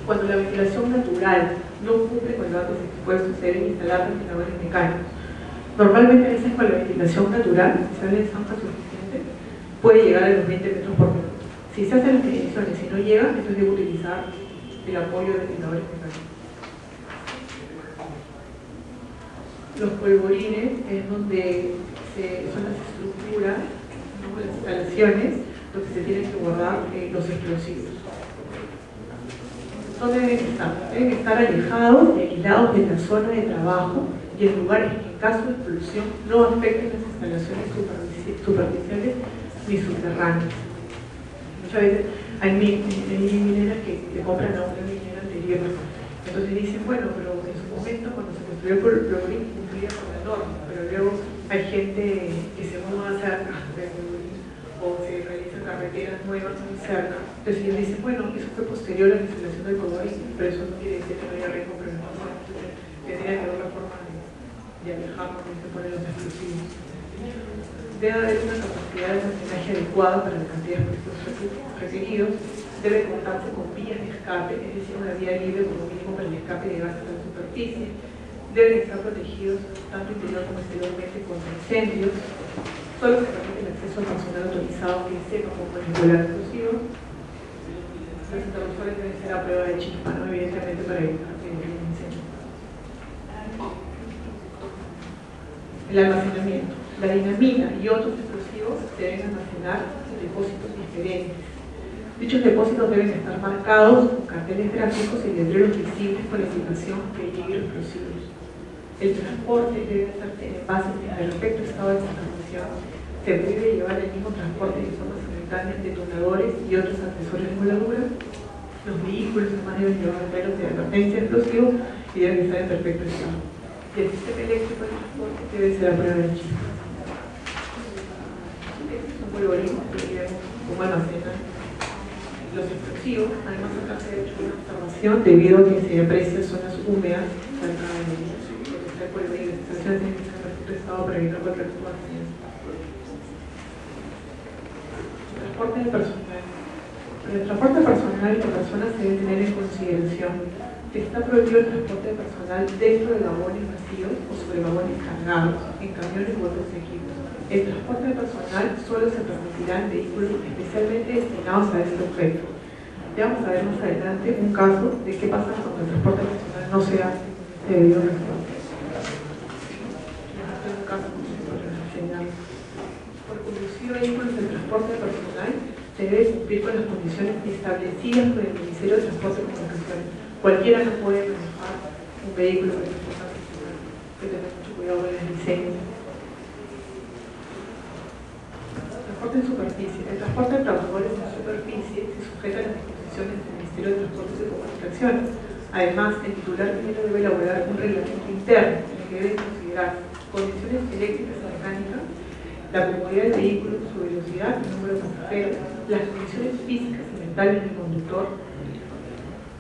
Cuando la ventilación natural no cumplen con los datos expuestos, se deben instalar ventiladores mecánicos. Normalmente a veces con la ventilación natural, si se le zampa suficiente, puede llegar a los 20 metros por minuto. Si se hacen las mediciones y no llega, entonces debe utilizar el apoyo de ventiladores mecánicos. Los polvorines es donde son las estructuras, ¿no? Las instalaciones donde se tienen que guardar los explosivos. ¿Dónde deben estar? Deben estar alejados y aislados de la zona de trabajo y en lugares que en caso de explosión no afecten las instalaciones superficiales ni subterráneas. Muchas veces hay mineras que compran a una minera anterior. Entonces dicen, bueno, pero en su momento cuando se construyó el polvorín cumplía con la norma, pero luego hay gente que se muda cerca del polvorín o se realizan carreteras nuevas muy cerca. Entonces ellos dicen, bueno, eso fue posterior a la instalación del polvorín, pero eso no quiere decir que no haya riesgo por el pasado. Entonces tendría que haber la forma de alejarnos cuando se ponen los explosivos. Debe haber una capacidad de almacenaje adecuada para la cantidad de explosivos requeridos. Debe contarse con vías de escape, es decir, una vía libre como mínimo para el escape de gases a la superficie. Deben estar protegidos tanto interior como exteriormente contra incendios. Solo se permite el acceso al personal autorizado que sepa cómo manipular explosivos. Los interruptores deben ser a prueba de chispa, ¿no? Evidentemente para evitar que haya un incendio. El almacenamiento. La dinamita y otros explosivos se deben almacenar en depósitos diferentes. Dichos depósitos deben estar marcados con carteles gráficos y letreros visibles con la indicación que llegue explosivos. El transporte debe estar en base en perfecto estado de conservación. Se puede llevar el mismo transporte de forma simultánea detonadores y otros accesorios de moladura. Los vehículos además deben llevar velos de advertencia explosivos y deben estar en perfecto estado. Y el sistema eléctrico de transporte debe ser a prueba de chispas. Este es un polvorín que vemos cómo almacenan los explosivos. Además acá se ha hecho una observación debido a que se aprecia zonas húmedas cerca de donde está el polvorín. Las estaciones tienen que estar en perfecto estado para evitar cualquier tipo de accidente. Transporte de personal. Para el transporte personal de personas se debe tener en consideración que está prohibido el transporte de personal dentro de vagones vacíos o sobre vagones cargados, en camiones u otros equipos. El transporte de personal solo se permitirá en vehículos especialmente destinados a este objeto. Ya vamos a ver más adelante un caso de qué pasa cuando el transporte personal no se hace debido al transporte. Este es un caso para enseñar. Por conducir vehículos de transporte personal se debe cumplir con las condiciones establecidas por el Ministerio de Transporte y Comunicaciones. Cualquiera no puede manejar un vehículo de transporte personal. Hay que tener mucho cuidado con el diseño. Transporte en superficie. El transporte de trabajadores en superficie se sujeta a las disposiciones del Ministerio de Transportes y Comunicaciones. Además, el titular primero debe elaborar un reglamento interno en el que debe considerar condiciones eléctricas y mecánicas, la comodidad del vehículo, su velocidad, el número de pasajeros, las condiciones físicas y mentales del conductor,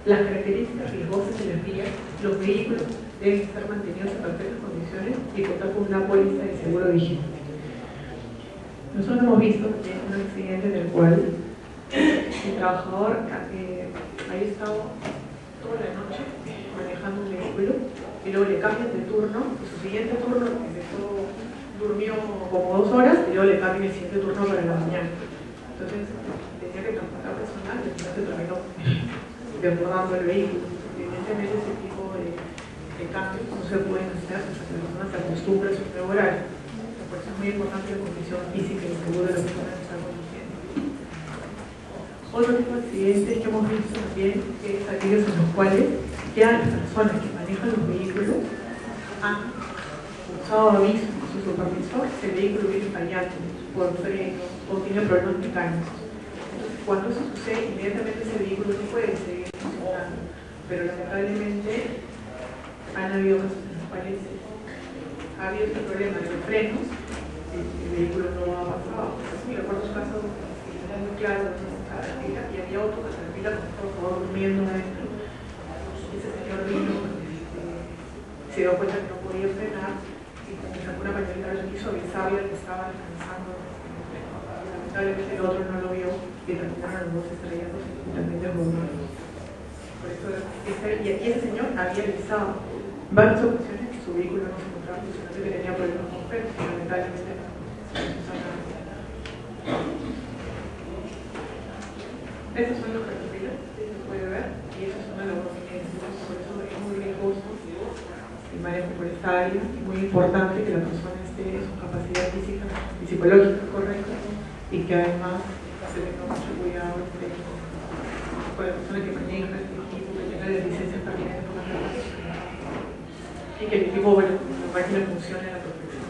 las características riesgosas de las vías. Los vehículos deben estar mantenidos en perfectas condiciones y contar con una póliza de seguro vigente. Nosotros hemos visto un accidente en el cual el trabajador había estado toda la noche manejando un vehículo y luego le cambian de turno, y su siguiente turno durmió como 2 horas y luego le cambian el siguiente turno para la mañana. Entonces tenía que transportar personal y entonces terminó desbordando el vehículo. Evidentemente ese tipo de cambios no se pueden hacer hasta que la persona se acostumbra a su nuevo horario. Por eso es muy importante la condición física y el seguro de la persona que está conduciendo. Otro tipo de accidentes que hemos visto también es aquellos en los cuales ya las personas que manejan los vehículos han usado aviso con su supervisor que el vehículo viene fallando por frenos o tiene problemas mecánicos. Entonces, cuando eso sucede, inmediatamente ese vehículo no puede seguir funcionando. Pero lamentablemente han habido casos en los cuales ha habido este problema de los frenos, el vehículo no ha pasado. Y recuerdo un caso que era muy claro, y había otro que se repita con por favor durmiendo adentro. Ese señor vino, se dio cuenta que no podía frenar y cuando sacó una pañoleta le quiso avisarle que estaba descansando. Lamentablemente el otro no lo vio y terminaron los dos estrellándose y también desbordados. Por eso, y ese señor había avisado en varias ocasiones que su vehículo no se encontraba funcionando y que tenía problemas con frenos, y lamentablemente no funcionaba. Esos son los perfiles, se puede ver, y eso es una labor que por eso es muy riesgoso el manejo por esta área. Es muy importante que la persona esté en su capacidad física y psicológica correcta y que además se tenga mucho cuidado con la persona que maneja este equipo, que tenga las licencias pertinentes con las normas y que el equipo, bueno, la máquina funcione a la perfección.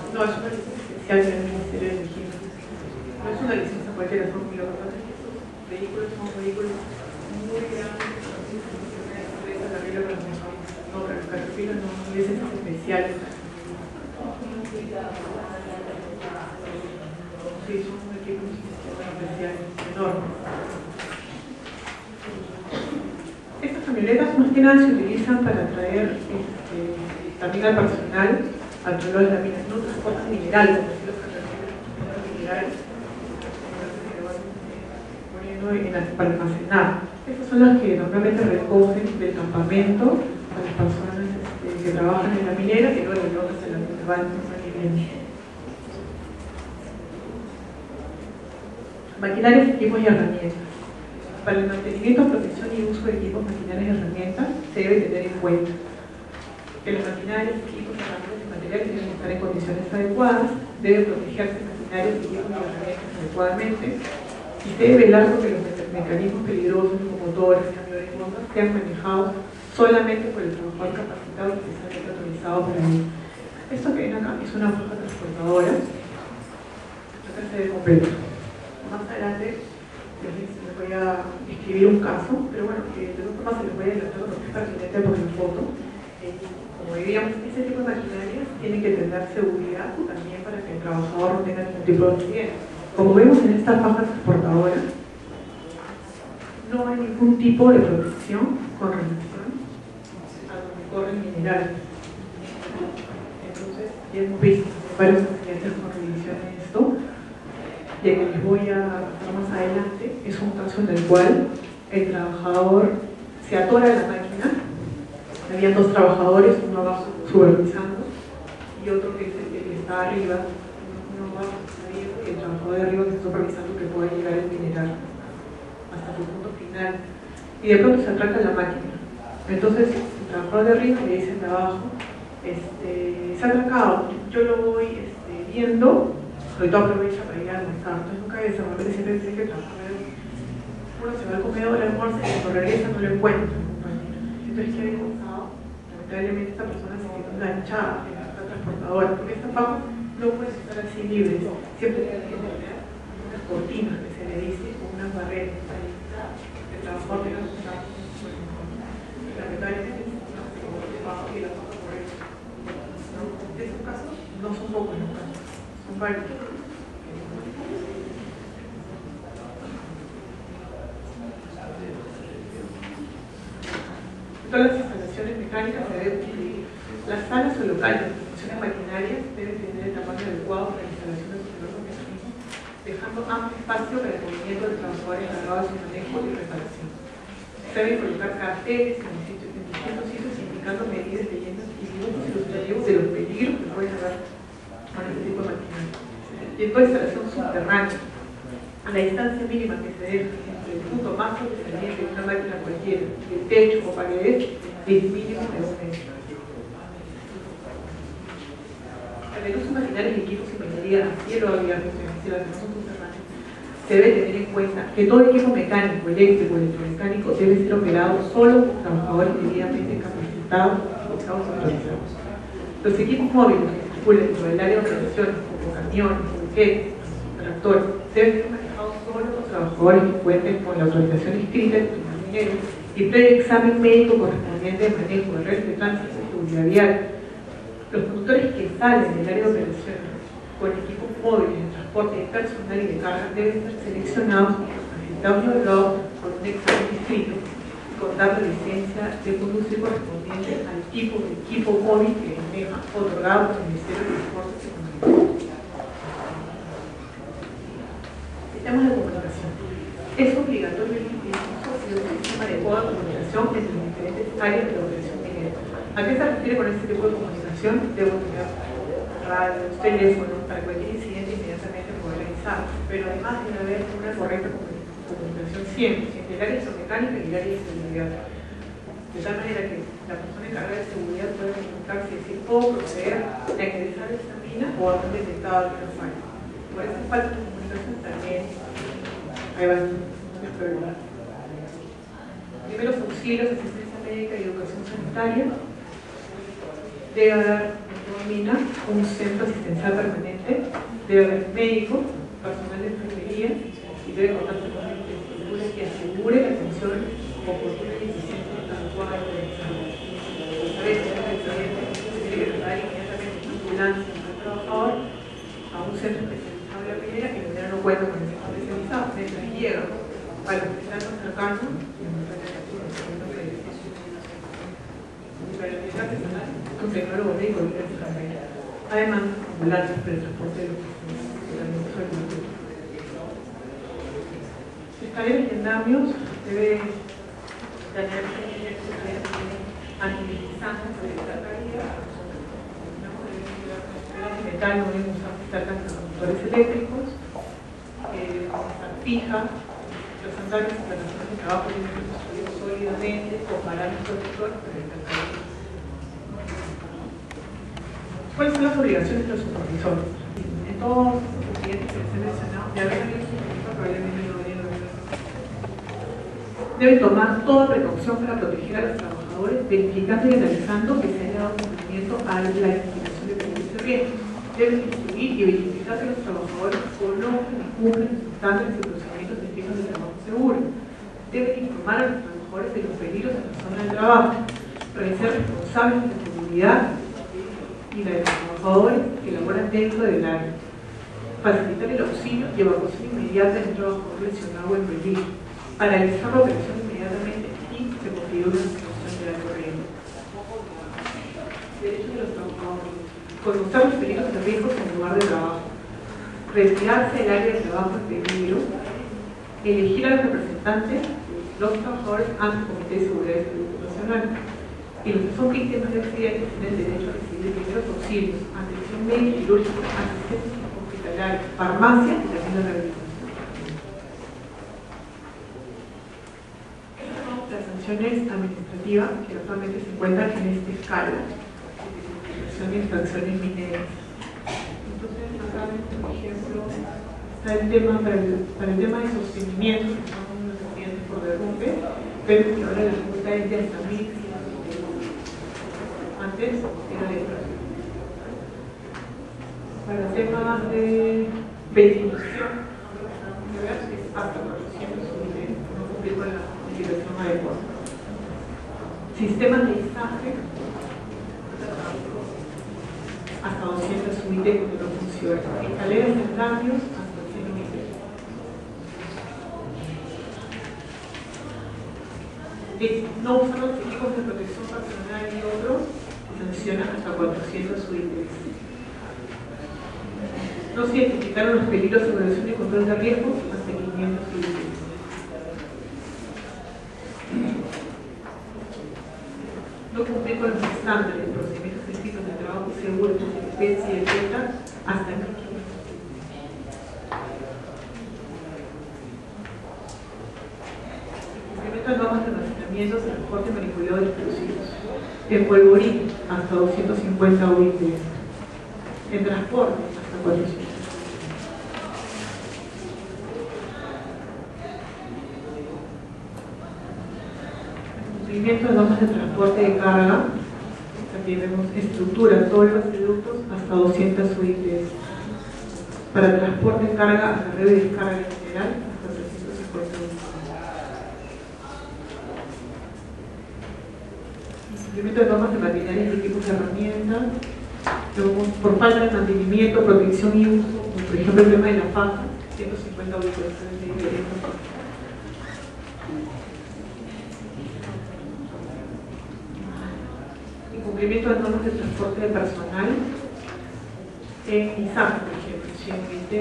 No, es una licencia especial del Ministerio de Energía. No es una licencia cualquiera, son vehículos, son vehículos muy grandes, no, pero los Caterpillar no son licencias especiales. Sí, son equipos especiales, enormes. Estas camionetas más que nada se utilizan para traer también al personal a todas las láminas, no transportan minerales, como si los Caterpillar minerales para almacenar. Estas son las que normalmente recogen del campamento a las personas que trabajan en la minera y luego se las van y vienen. Maquinarias, equipos y herramientas. Para el mantenimiento, protección y uso de equipos, maquinarias y herramientas se debe tener en cuenta que las maquinarias, equipos, herramientas y materiales deben estar en condiciones adecuadas, deben protegerse maquinarias, equipos y herramientas adecuadamente y se debe velar porque los mecanismos peligrosos como motores, camiones y bombas sean manejados solamente por el trabajador capacitado y especialmente autorizado para ello. Esto que ven acá es una faja transportadora. Acá se ve completo. Más adelante les voy a escribir un caso, pero bueno, de todas formas se les voy a adelantar porque es pertinente por la foto. Como diríamos, ese tipo de maquinarias tienen que tener seguridad también para que el trabajador no tenga ningún tipo de accidente. Como vemos en esta faja transportadora, no hay ningún tipo de protección con relación a donde corren minerales. Entonces, ya hemos visto varios accidentes con relación a esto. Y que les voy a pasar más adelante, es un caso en el cual el trabajador se atora en la máquina. Había dos trabajadores, uno abajo supervisando y otro que es el que está arriba, uno abajo y el trabajador de arriba que está supervisando que pueda llegar el mineral hasta su punto final. Y de pronto se atraca la máquina. Entonces el trabajador de arriba le dice al de abajo, se ha atracado, yo lo voy viendo. Sobre todo aprovecha para ir a almorzar, entonces nunca hay desarrollo, siempre dice que trabajar. Uno se va al comedor, almuerza y cuando regresa no lo encuentra, compañero. Entonces queda disgustado. Lamentablemente esta persona se quedó enganchada en esta transportadora, porque esta faja no puede estar así libre, siempre tiene que tener unas cortinas que se le dice, o unas barreras para evitar que el trabajador tenga contacto con el entorno. Lamentablemente no se quedó debajo y la faja por eso. Estos casos no son pocos los casos. Bueno. Todas las instalaciones mecánicas se deben cumplir. Las salas o locales de funciones maquinarias deben tener el tamaño adecuado para la instalación de sus nuevos mecanismos, dejando amplio espacio para el movimiento del trabajador encargado de su manejo y reparación. Se deben colocar carteles en distintos sitios indicando medidas, leyendas y dibujos ilustrativos de los peligros que pueden haber con este tipo de maquinaria. Y en toda instalación subterránea, la distancia mínima que se deja entre el punto más sobresaliente de una máquina cualquiera y el techo o paredes es mínimo de 1 metro. Para el uso de maquinarias y equipos y minería a cielo abierto, es decir, la dimensión subterránea, se debe tener en cuenta que todo equipo mecánico, eléctrico o electromecánico debe ser operado solo por trabajadores debidamente capacitados y autorizados. Los equipos móviles que circulen dentro del área de operaciones, como camiones, buquetes, tractores, deben ser manejados solo por trabajadores que cuenten con la autorización escrita del minero y previo examen médico correspondiente de manejo de redes de tránsito y seguridad vial. Los conductores que salen del área de operaciones con equipos móviles de transporte de personal y de carga deben ser seleccionados, capacitados y evaluados con un examen escrito y contar la licencia de conducir correspondiente al tipo de equipo móvil que maneja, otorgado por el Ministerio de Transportes y Comunicaciones. Sistemas de comunicación. áreas de la operación minera. ¿A qué se refiere con este tipo de comunicación? Debo tener radios, teléfonos, para cualquier incidente inmediatamente poder realizar, pero además debe haber una correcta comunicación siempre, entre el área mecánica y el área de seguridad. De tal manera que la persona encargada de seguridad pueda comunicarse y decir, puedo proceder a ingresar a esta mina o a un detectado alguna falla. Por esa falta de comunicación también hay bastantes problemas. Primeros auxilios, asistencia médica y educación sanitaria. Debe haber en toda mina un centro asistencial permanente, debe haber médico, personal de enfermería y debe contarse con una infraestructura que asegure la atención oportuna y eficiente adecuada de la salud. A veces el accidente se tiene que trasladar inmediatamente en ambulancia al trabajador a un centro especializado de la minera que en general no cuenta con el centro especializado. Mientras llega al hospital más cercano, un tecnólogo médico y enfermera. Además, ambulancias para el transporte de los pacientes. Escaleras y andamios debe tener antideslizantes para evitar caída. Escaleras de metal no deben usar cerca de conductores eléctricos. Estar fija. Los andamios y plataformas de trabajo tienen que construir sólidamente con parámetros protectores para evitar caída. ¿Cuáles son las obligaciones de los supervisores? En todos los clientes que les he mencionado, ya ven que el supervisor probablemente no debería deben tomar toda precaución para proteger a los trabajadores, verificando y analizando que se haya dado cumplimiento a la investigación de peligros y riesgos. Deben instruir y verificar que los trabajadores conozcan y cumplen los estándares y procedimientos estrictos de trabajo seguro. Deben informar a los trabajadores de los peligros en la zona de trabajo, ser responsables de la seguridad y la de los trabajadores que laboran dentro del área, facilitar el auxilio y evacuación inmediata del trabajador lesionado o en peligro, paralizar la operación inmediatamente y se configura una situación de alto riesgo. Derechos de los trabajadores: conocer los peligros y riesgos en el lugar de trabajo, retirarse del área de trabajo en peligro, elegir a los representantes de los trabajadores ante el Comité de Seguridad y Salud Ocupacional. Y los que son víctimas de accidentes tienen derecho a recibir primeros auxilios, atención médica y quirúrgica, asistencia hospitalaria, farmacia y también la rehabilitación. Las sanciones administrativas que actualmente se encuentran en esta escala de infracciones mineras. Entonces, acá, por ejemplo, está el tema para el tema de sostenimiento, que son los accidentes por derrumbe. Vemos que ahora la multa es de hasta 1.100. Antes era de para temas de ventilación, es hasta 400 unidades, no cumplir con la ventilación adecuada. Sistemas de izaje, hasta 200 unidades que no funcionan. Escaleras de cambios, hasta 100 unidades. No usar los equipos de protección personal y otros, sancionan hasta 400 unidades. No se identificaron los peligros de evaluación y control de riesgos hasta 500 unidades. No cumplir con los estándares, procedimientos estrictos de trabajo seguro, de asistencia y etc. hasta 1500. Cumplimiento de normas de almacenamiento, transporte manipulado de explosivos. En polvorín, hasta 250 UIT. En transporte, hasta 400. Cumplimiento de normas de transporte de carga. También vemos estructura, todos los gasoductos, hasta 200 UIT. Para transporte de carga, acarreo y descarga en general, hasta 350 UIT. Cumplimiento de normas de materiales y equipos de herramientas, por falta de mantenimiento, protección y uso, por ejemplo el tema de la faja, 150 ubicaciones de diferentes. Cumplimiento de normas de transporte de personal en ISAM, por ejemplo, 100 UIT,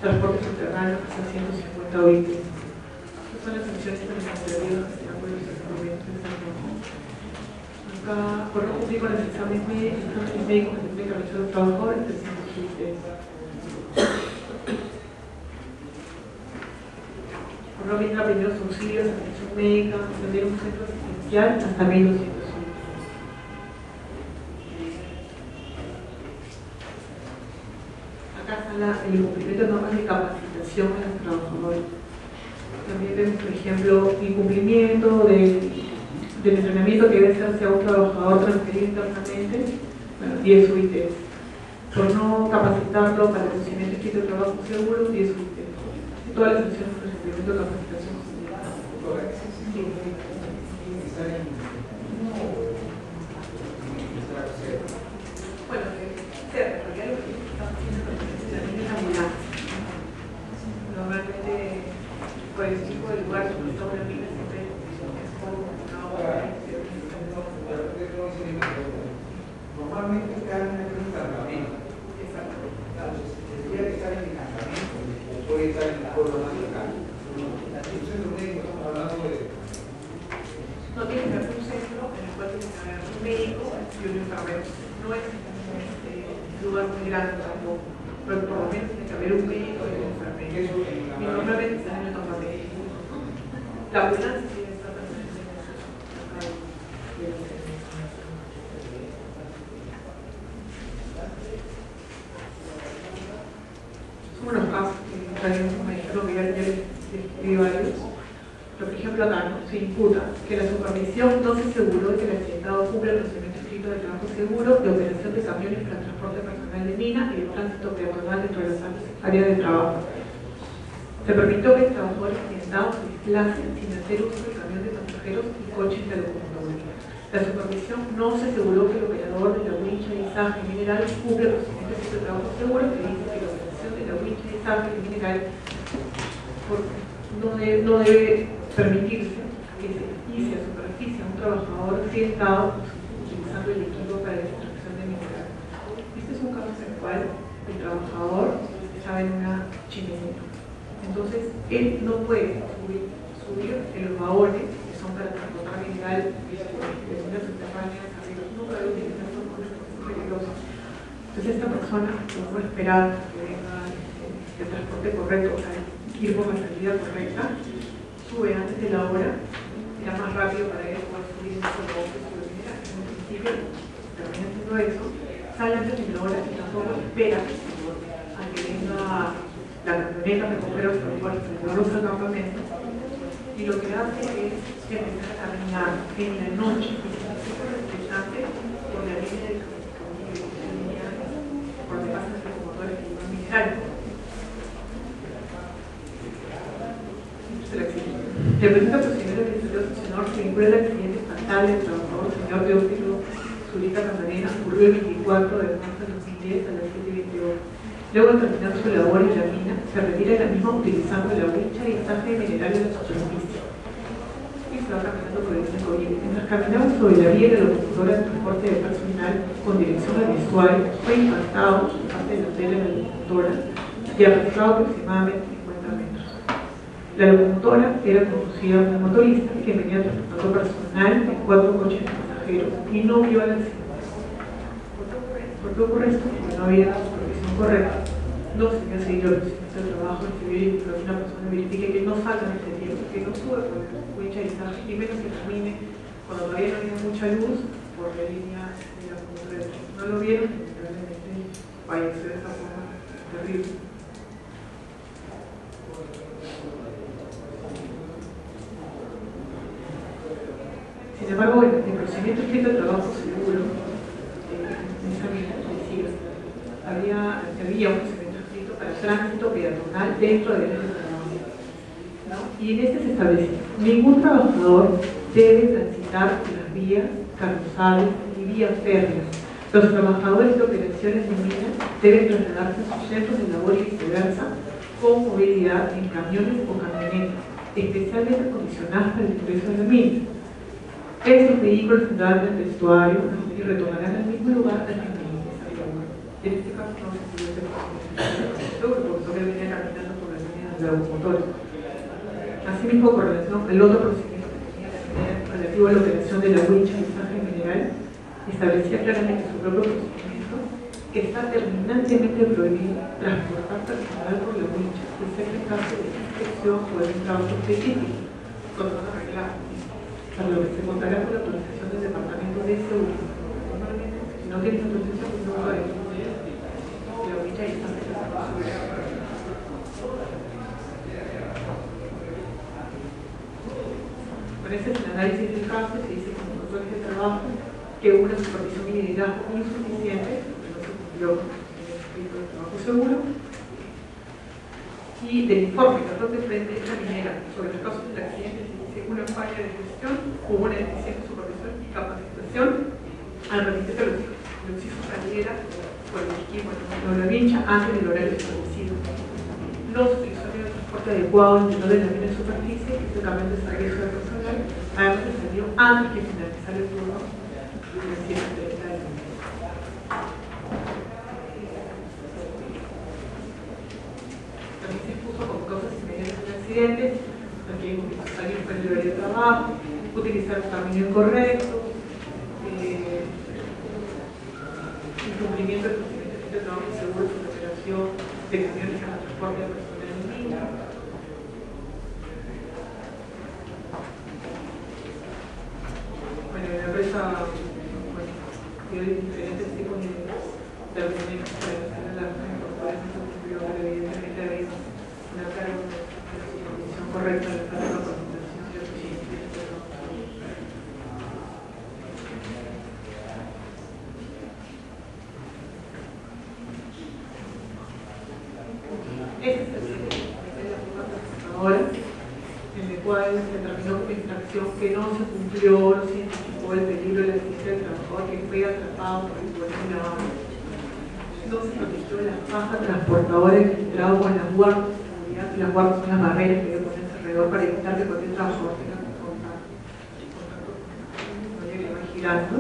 transporte subterráneo hasta 150 UIT. Estas son las sanciones administrativas que se dan por los incumplimientos de esa norma. por no cumplir con los exámenes médicos que tiene que realizar el trabajador, es decir, por no brindar primeros auxilios, atención médica, atender un centro asistencial, hasta 1.200. Acá está el incumplimiento de normas de capacitación a los trabajadores. También vemos, por ejemplo, incumplimiento del entrenamiento que debe hacerse a un trabajador transferido internamente, bueno, 10 UITs. Por no capacitarlo para el procedimiento escrito de trabajo seguro, 10 UITs. Todas las acciones por incumplimiento de capacitación. Sí. Bueno, en realidad lo que estamos haciendo es la ambulancia. Normalmente, por el tipo de lugar donde está una mina siempre es como una obra. Normalmente cada una tiene un campamento. Exactamente. Tendría que estar en el campamento, o puede estar en el pueblo más local. El centro médico estamos hablando de. No tiene que haber un centro en el cual tiene que haber un médico y un enfermero. No es un lugar muy grande tampoco, pero por lo menos tiene que haber un médico y un enfermero. Y normalmente están en el campamento. La ambulancia tiene que estar presente en eso. Son unos casos que traemos, me dijeron que ya les escribí varios. Pero, por ejemplo, acá ¿no? se imputa que la supervisión no se aseguró de que el accidentado cumpla el procedimiento escrito de trabajo seguro de operación de camiones para transporte personal de mina y de tránsito peatonal dentro de las áreas de trabajo. Se permitió que el trabajador accidentado se desplace sin hacer uso del camión de pasajeros y coches de locomotora. La supervisión no se aseguró que el operador de la wincha de izaje mineral cumple el procedimiento escrito de trabajo seguro que dice que la operación de la wincha de izaje mineral no debe permitirse que se inicie a superficie a un trabajador accidentado utilizando el equipo para la extracción de mineral. Este es un caso en el cual el trabajador estaba en una chimenea. Entonces, él no puede subir en los vagones que son para transportar mineral de minas subterráneas arriba. Nunca debe utilizar son peligrosos. Entonces, esta persona no puede esperar que venga el transporte correcto, o sea, ir por la salida correcta. Sube antes de la hora, era más rápido para él poder subir en ese bote sobre mineral. En un principio termina haciendo eso, sale antes de la hora y tampoco espera a que venga la camioneta a recoger a los trabajadores para llevarlos al campamento, y lo que hace es empezar a caminar en la noche y se hace respetante por la línea de por donde pasan los locomotores que llevan mineral. Se presenta procedimiento administrativo sancionador que vincula el accidente fatal del trabajador señor Teófilo Zurita Camarena, ocurrió el 24 de marzo de 2010 a las 7:28. Luego de terminar su labor en la mina, se retira de la misma utilizando la wincha y izaje de mineral de la superficie. Y se va caminando por el centro oriente. Mientras caminaba sobre la vía de la locomotora de transporte de personal con dirección al Visual, fue impactado por parte de la tela de la locomotora y arrastrado aproximadamente 50 metros. La locomotora era conducida por un motorista que venía transportando personal en 4 coches de pasajeros y no vio el accidente. ¿Por qué ocurre esto? Porque no había supervisión correcta. No se había seguido el procedimiento de trabajo y que una persona verifique que no salga en este tiempo, que no sube por el wincha de izaje, y menos que termine cuando todavía no había mucha luz por la línea de la locomotora. No lo vieron y probablemente falleció de esa forma terrible. Sin embargo, bueno, el procedimiento escrito de trabajo seguro, en esa misma había un procedimiento escrito para tránsito peatonal dentro de áreas de trabajo, ¿no? Y en este se establece: ningún trabajador debe transitar las vías carrozales y vías férreas. Los trabajadores de operaciones de mina deben trasladarse a sus centros de labor y viceversa con movilidad en camiones o camionetas, especialmente acondicionadas para el ingreso de la mina. Esos vehículos tendrán el vestuario y retornarán al mismo lugar al que en este caso no se pudo hacer porque el profesor venía caminando por la línea de la locomotora. Asimismo, con relación al otro procedimiento que tenía que tener relativo a la operación de la wincha de izaje mineral, establecía claramente su propio procedimiento, que está terminantemente prohibido transportar personal por la wincha, excepto en caso de inspección o de un trabajo específico, con todo arreglado, para lo que se contará con la autorización del Departamento de Seguridad. Normalmente, si no tienes autorización, no va a haber. La wincha ya está cerrada. Con ese es el análisis del caso, se dice como controles de trabajo que hubo una supervisión y liderazgo insuficiente, que no se cumplió en el espíritu del trabajo seguro, y del informe que ronde frente a esta minera sobre los casos del accidente se dice una falla de gestión, hubo una deficiente supervisión y capacitación al remitirse a los hijos saliera por el equipo de la vincha antes del horario establecido. No se utilizó el transporte adecuado dentro de la mina en superficie, que es el cambio de servicio de personal, además se salió antes de finalizar el turno de las 7:30 de la mañana. También se expuso como causas inmediatas del accidente, aquí hemos visto salir por el horario de trabajo, utilizar un camino incorrecto, incumplimiento del procedimiento de trabajo seguro sobre operación de camiones para transporte de personal en línea. Bueno, la empresa dio diferentes tipos de argumentos para hacer la incorporación de su superior, pero evidentemente había una carga de la supervisión correcta de la capacitación de los procedimientos de trabajo. Este es la forma ahora, en el cual se determinó como infracción que no se cumplió, no se identificó el peligro de la existencia del trabajador que fue atrapado por el poder de la banda. No se protegió la faja transportadora infiltrado con las guardas de seguridad, y las guardas son las barreras que debe ponerse alrededor para evitar que cualquier trabajador tenga contacto con el que va girando.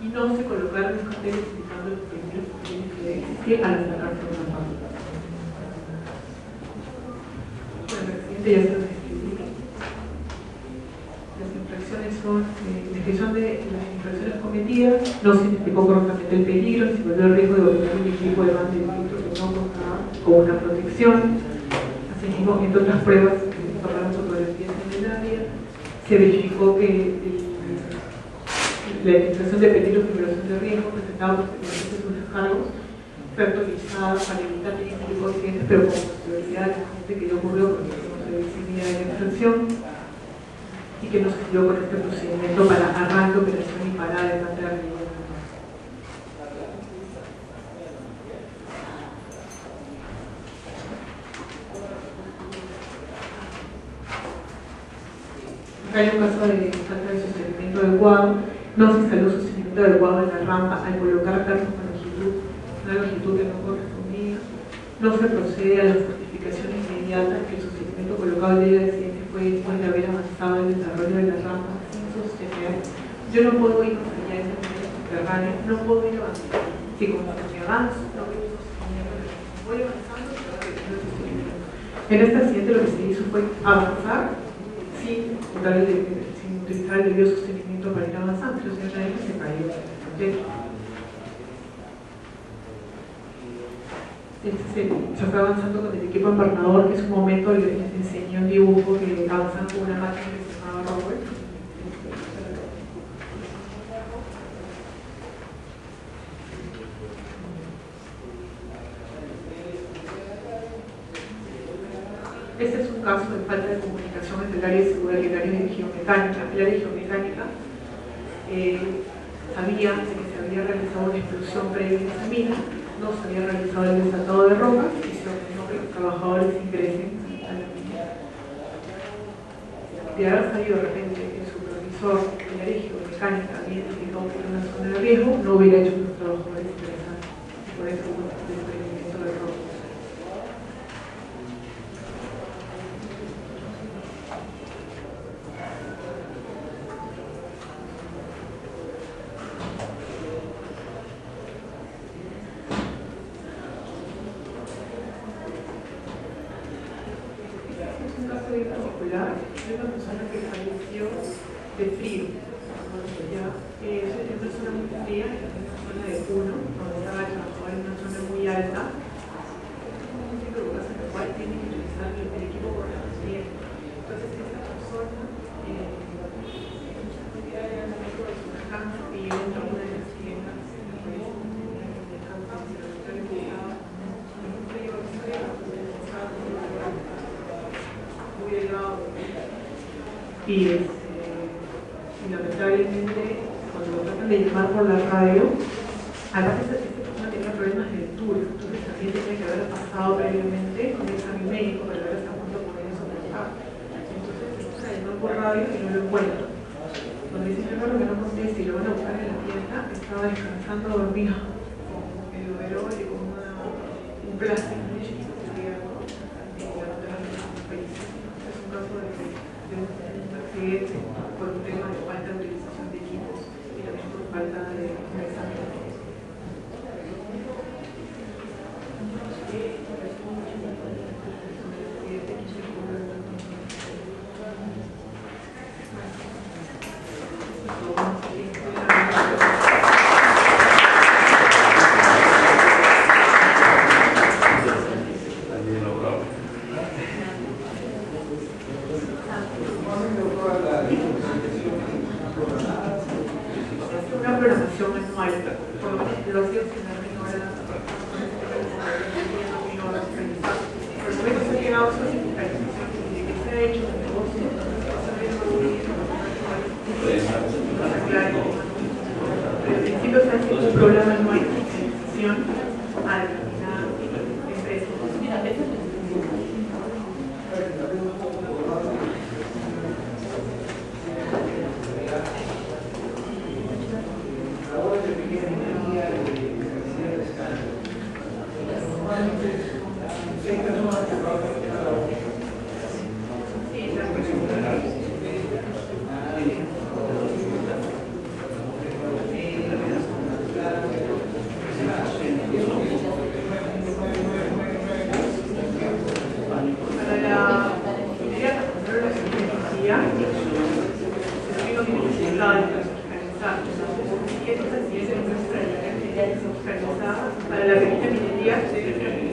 Y no se colocaron los carteles indicando los peligros que tienen que existir al sacarse de una fábrica. Ya se los escribí. Las infracciones son descripción de las infracciones cometidas, no se identificó correctamente el peligro, se volvió el riesgo de volver un equipo de banda de filtro que no contaba con una protección. Asimismo, entre otras pruebas que tomaron fotografías en el área, se verificó que la identificación de peligros y evaluación de riesgo presentaba posteriormente sus descargos fue actualizada para evitar este tipo de accidentes, pero con posterioridad al accidente que ya ocurrió porque no se definía de la infracción y que no se siguió con este procedimiento para arranque, operación y parada de manera regular. Acá hay un caso de falta de sostenimiento adecuado, no se instaló sostenimiento adecuado en la rampa al colocar pernos con una longitud que no correspondía, no se procede a la certificación inmediata que el sostenimiento colocado el día del accidente fue después de haber avanzado en el desarrollo de la rampa sin sostener. Yo no puedo ir más allá de esa manera subterránea, no puedo ir avanzando. Si conforme avanzo, no voy sosteniendo, voy avanzando, pero no estoy sosteniendo. En este accidente lo que se hizo fue avanzar sin utilizar el debido sostenimiento para ir avanzando. Entonces se cayó. Se fue avanzando con el equipo embarnador, que en su momento les enseñó un dibujo que avanzan con una máquina que se llamaba Robert. Este es un caso de falta de comunicación entre el área de seguridad y el área de geomecánica. El área de geomecánica sabía que se había realizado una explosión previa en esa mina, no se había realizado el desatado de rocas y se ordenó que los trabajadores ingresen a la mina. De haber salido de repente el supervisor del área de geomecánica había identificado que era una zona de riesgo, no hubiera hecho que los trabajadores ingresaran. Por eso hubo el desprendimiento de rocas. De una persona que falleció de frío, Es una zona muy fría, es una zona de Puno, donde estaba el trabajador en una zona muy alta. Un tipo de lugar en el cual tiene que utilizar el equipo por la bien. Entonces, esta persona y dentro de una de las tiendas muy elevado y lamentablemente cuando tratan de llamar por la radio, además esta persona tenía problemas de altura, entonces también tenía que haber pasado previamente con el examen médico para ver hasta cuánto podía soportar. Entonces se llamó por radio y no lo encuentro. Cuando dice yo creo que no conteste y lo van a buscar en la tienda, estaba descansando dormido con el overol y con un plástico muy chiquito que había, ¿no? Es un caso de un accidente por un tema de falta de utilización de equipos y también por falta de examen. Una programación anual, por lo menos lo hacía por lo menos ha llegado a su fiscalización de que se ha hecho el negocio, pero en principio se hace un programa anual de fiscalización a determinada empresa. Para la pequeña minería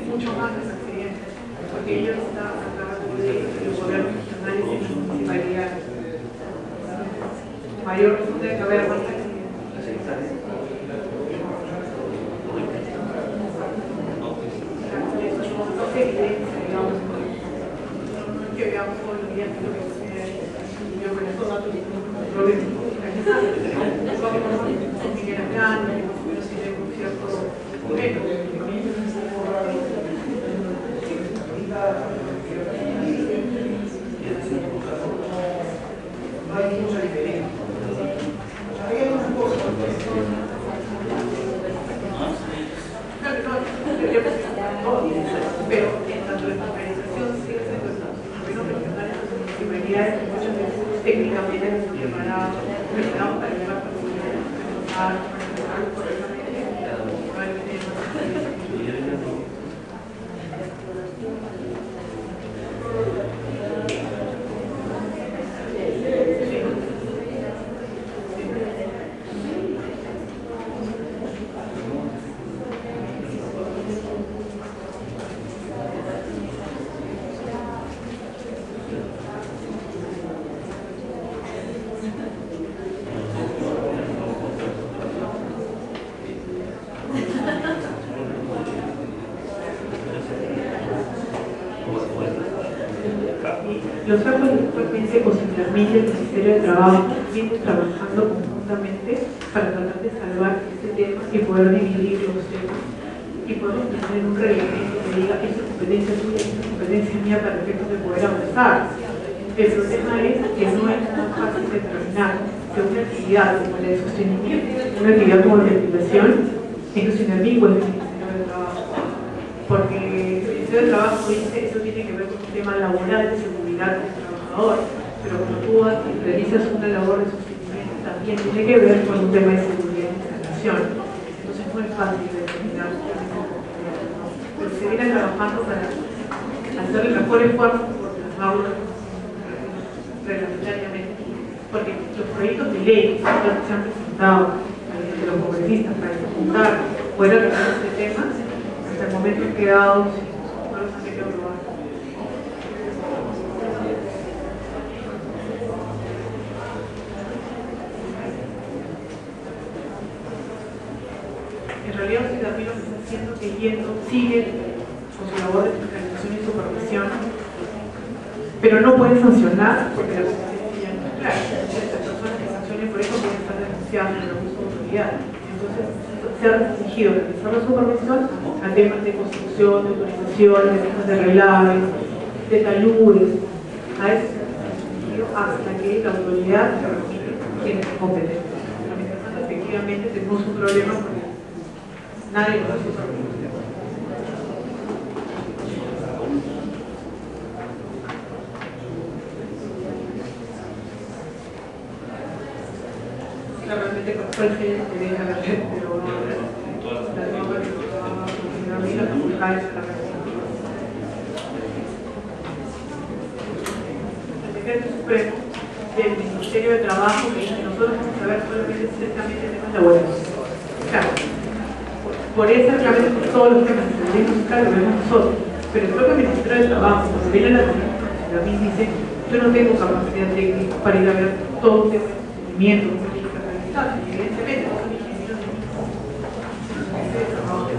mucho más los accidentes, porque ellos están a cargo de los gobiernos regionales y las municipalidades. Mayor razón debe haber más accidentes. No se evidencia, digamos, no es que veamos todos los días lo que sucede ahí. Yo con estos datos no veo con mineras grandes, pero sí tengo cierto bueno. Hay mucha diferencia. Hay algunas cosas. Pero en tanto la organización sigue siendo el gobierno regional en sus municipalidades, muchas veces técnicamente preparados para llevar Los actos actualmente o similarmente el Ministerio de Trabajo viene trabajando conjuntamente para tratar de salvar este tema y poder dividir los temas y podemos tener un reglamento que diga esta competencia tuya, esta competencia mía para efectos de poder avanzar. El problema es que no es tan fácil determinar que una actividad como la de sostenimiento, una actividad como la ventilación, es sinérgico del Ministerio de Trabajo. Porque el Ministerio de Trabajo dice eso tiene que ver con un tema laboral de seguridad del trabajador, pero cuando tú realizas una labor de sostenimiento también tiene que ver con un tema de seguridad de instalación. Entonces no es fácil determinar, pero se viene trabajando para hacer el mejor esfuerzo por plasmarlo reglamentariamente, porque los proyectos de ley que se han presentado solicitado a los congresistas para preguntar fuera de este tema, hasta el momento han quedado, no los han querido aprobar. En realidad, usted también lo que está haciendo es sigue con su labor de fiscalización y supervisión, pero no puede sancionar porque la competencia ya no es clara. Las personas que sancionen por eso pueden estar denunciadas en el abuso de autoridad. Entonces, se ha restringido realizar la supervisión a temas de construcción, de autorización, de temas de relaves, de taludes. A eso se ha restringido hasta que la autoridad se retire quienes es competente. Pero mientras tanto, efectivamente, tenemos un problema porque nadie lo hace supervisión. Realmente fue el que quería haber hecho, pero no la nueva y las facultades de la República. El decreto supremo del Ministerio de Trabajo que dice que nosotros vamos a ver solamente directamente temas laborales. Claro, por ese reglamento por todos los temas de seguridad musical lo vemos nosotros, pero el propio Ministerio de Trabajo, cuando viene la Comisión, a mí dice, yo no tengo capacidad técnica para ir a ver todo un tema de procedimientos. Evidentemente, son ingenieros de trabajo.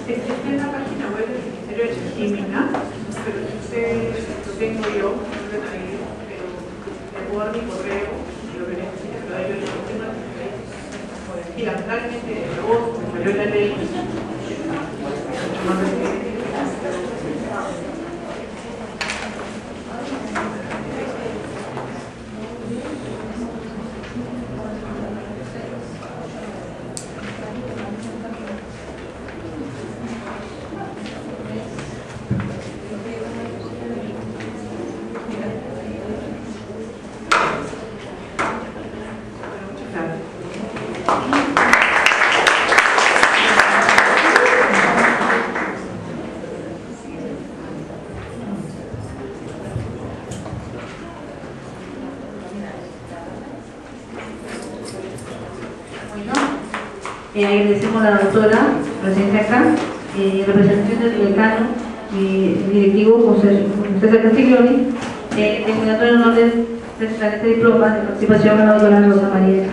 Está en la página web del Ministerio de Química, pero lo tengo yo, no lo he traído, pero le puedo dar mi correo y lo veré. Y lamentablemente en agosto salió la ley. Agradecemos a la doctora presente acá, en representación del decano y el directivo César Castiglioni, terminatorio en honor de este diploma de participación a la doctora Rosa María.